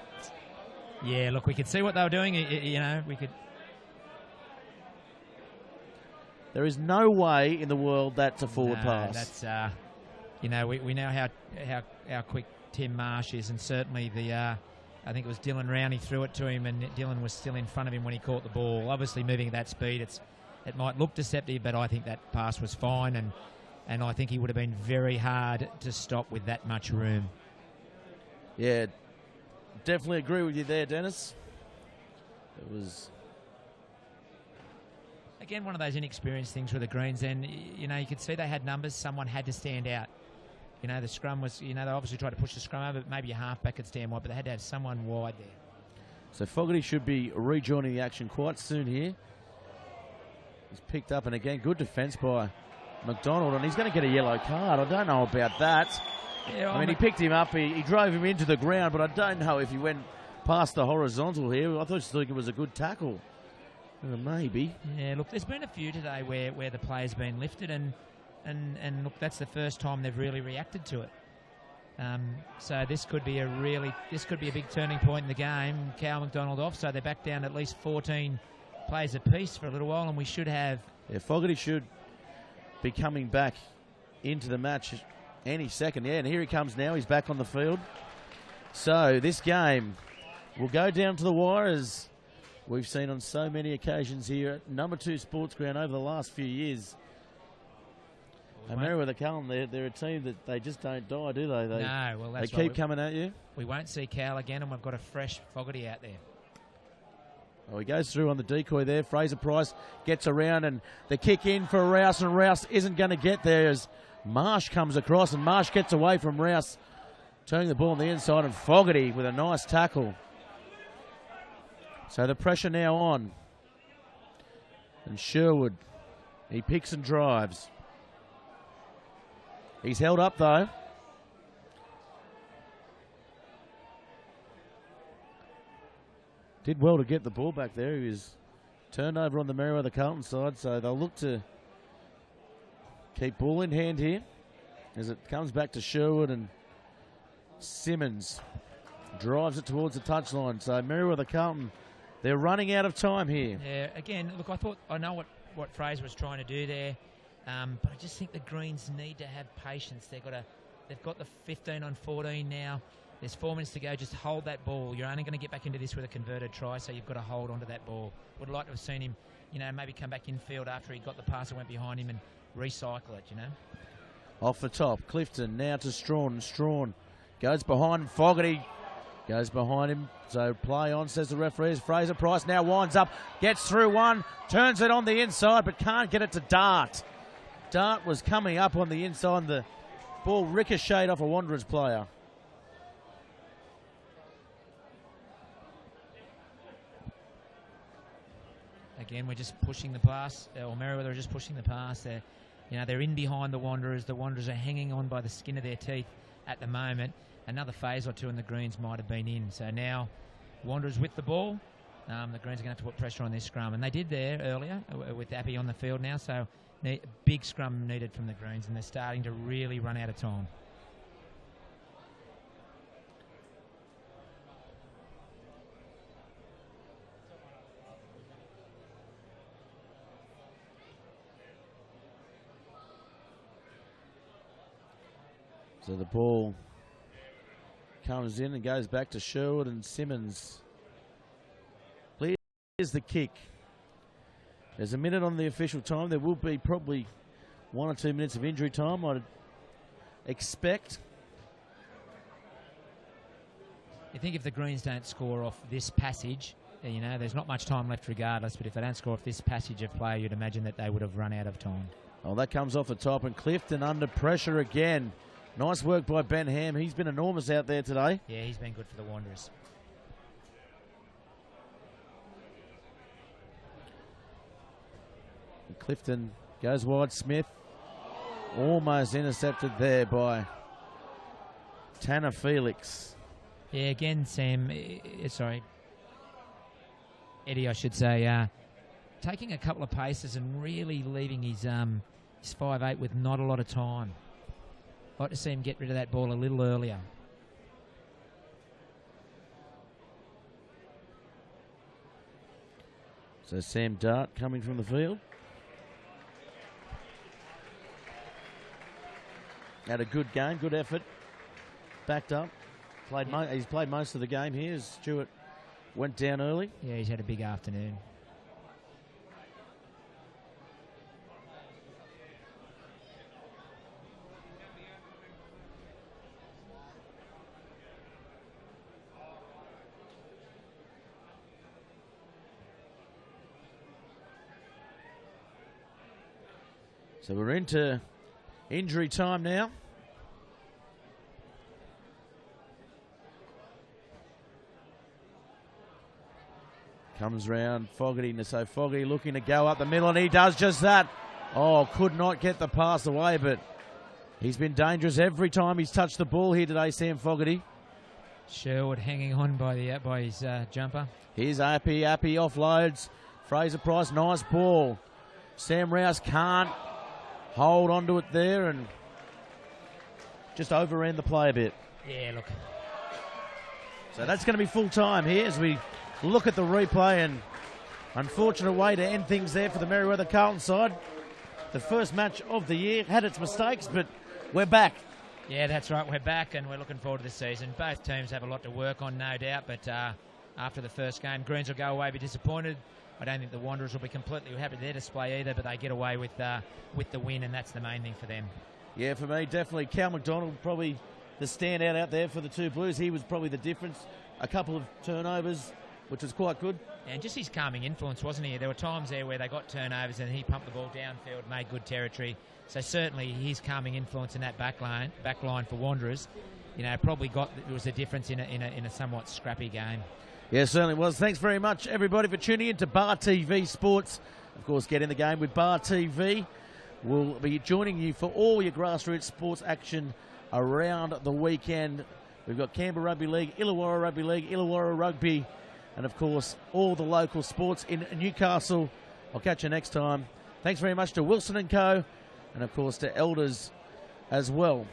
Yeah, look, we could see what they were doing. You know, we could. There is no way in the world that's a forward pass. That's, you know, we know how quick Tim Marsh is, and certainly I think it was Dylan Rowney threw it to him, and Dylan was still in front of him when he caught the ball. Obviously, moving at that speed, it might look deceptive, but I think that pass was fine, and I think he would have been very hard to stop with that much room. Yeah, definitely agree with you there, Dennis. It was... Again, one of those inexperienced things with the Greens, and, you know, you could see they had numbers. Someone had to stand out. You know, the scrum was, you know, they obviously tried to push the scrum over, but maybe a halfback could stand wide, but they had to have someone wide there. So Fogarty should be rejoining the action quite soon here. He's picked up, and again, good defence by McDonald, and he's going to get a yellow card. I don't know about that. Yeah, I mean, he picked him up, he drove him into the ground, but I don't know if he went past the horizontal here. I thought it was a good tackle. Maybe. Yeah, look, there's been a few today where the play's been lifted, and look, that's the first time they've really reacted to it. So this could be a big turning point in the game. Cal McDonald off, so they're back down at least 14 players apiece for a little while, and we should have... Yeah, Fogarty should be coming back into the match any second. Yeah, and here he comes now. He's back on the field. So this game will go down to the wire, as we've seen on so many occasions here at number 2 Sports Ground over the last few years. And Merewether Carlton, they're a team that they just don't die, do they? No, well, that's they keep coming at you. We won't see Cal again, and we've got a fresh Fogarty out there. Oh, he goes through on the decoy there. Fraser Price gets around, and the kick in for Rouse, and Rouse isn't going to get there as Marsh comes across, and Marsh gets away from Rouse, turning the ball on the inside, and Fogarty with a nice tackle. So the pressure now on. And Sherwood, he picks and drives. He's held up, though. Did well to get the ball back there. He was turned over on the Merewether Carlton side, so they'll look to keep ball in hand here as it comes back to Sherwood, and Simmons drives it towards the touchline. So Merewether Carlton, they're running out of time here. Yeah, again, look, I know what Fraser was trying to do there. But I just think the Greens need to have patience. They've got the 15 on 14 now. There's 4 minutes to go. Just hold that ball. You're only going to get back into this with a converted try, so you've got to hold onto that ball. Would like to have seen him, you know, maybe come back infield after he got the pass and went behind him and recycle it, you know. Off the top, Clifton now to Strawn. Strawn goes behind Fogarty. Goes behind him, so play on, says the referee. Fraser Price now winds up, gets through one, turns it on the inside, but can't get it to Dart. Dart was coming up on the inside, and the ball ricocheted off a Wanderers player. Again, we're just pushing the pass, or Merewether are just pushing the pass. They're in behind the Wanderers. The Wanderers are hanging on by the skin of their teeth at the moment. Another phase or two and the Greens might have been in. So now Wanderers with the ball. The Greens are going to have to put pressure on this scrum. And they did there earlier with Appy on the field now. So big scrum needed from the Greens, and they're starting to really run out of time. So the ball comes in and goes back to Sherwood and Simmons. Here's the kick. There's a minute on the official time. There will be probably 1 or 2 minutes of injury time, I'd expect. You think if the Greens don't score off this passage, there's not much time left regardless, but if they don't score off this passage of play, you'd imagine that they would have run out of time. Oh, that comes off the top, and Clifton under pressure again. Nice work by Ben Ham. He's been enormous out there today. Yeah, he's been good for the Wanderers. And Clifton goes wide. Smith almost intercepted there by Tanner Felix. Yeah, again, Sam, Eddie, I should say, taking a couple of paces and really leaving his 5'8" with not a lot of time. Like to see him get rid of that ball a little earlier. So Sam Dart coming from the field. Had a good game, good effort. Backed up. He's played most of the game here as Stewart went down early. Yeah, he's had a big afternoon. So we're into injury time now. Comes round Fogarty, so Fogarty looking to go up the middle, and he does just that. Oh, could not get the pass away, but he's been dangerous every time he's touched the ball here today, Sam Fogarty. Sherwood hanging on by his jumper. Here's Appy offloads. Fraser Price, nice ball. Sam Rouse can't hold on to it there and just overran the play a bit. Yeah, look. So that's going to be full time here as we look at the replay, and unfortunate way to end things there for the Merewether Carlton side. The first match of the year had its mistakes, but we're back. Yeah, that's right. We're back and we're looking forward to this season. Both teams have a lot to work on, no doubt, but after the first game, Greens will go away be disappointed. I don't think the Wanderers will be completely happy with their display either, but they get away with the win, and that's the main thing for them. Yeah, for me, definitely Cal McDonald, probably the standout out there for the two Blues. He was probably the difference. A couple of turnovers, which was quite good. And just his calming influence, wasn't he? There were times there where they got turnovers and he pumped the ball downfield, made good territory. So certainly his calming influence in that back line for Wanderers, probably was the difference in a somewhat scrappy game. Yeah, certainly was. Thanks very much, everybody, for tuning in to Bar TV Sports. Of course, get in the game with Bar TV. We'll be joining you for all your grassroots sports action around the weekend. We've got Canberra Rugby League, Illawarra Rugby League, Illawarra Rugby, and, of course, all the local sports in Newcastle. I'll catch you next time. Thanks very much to Wilson & Co. and, of course, to Elders as well.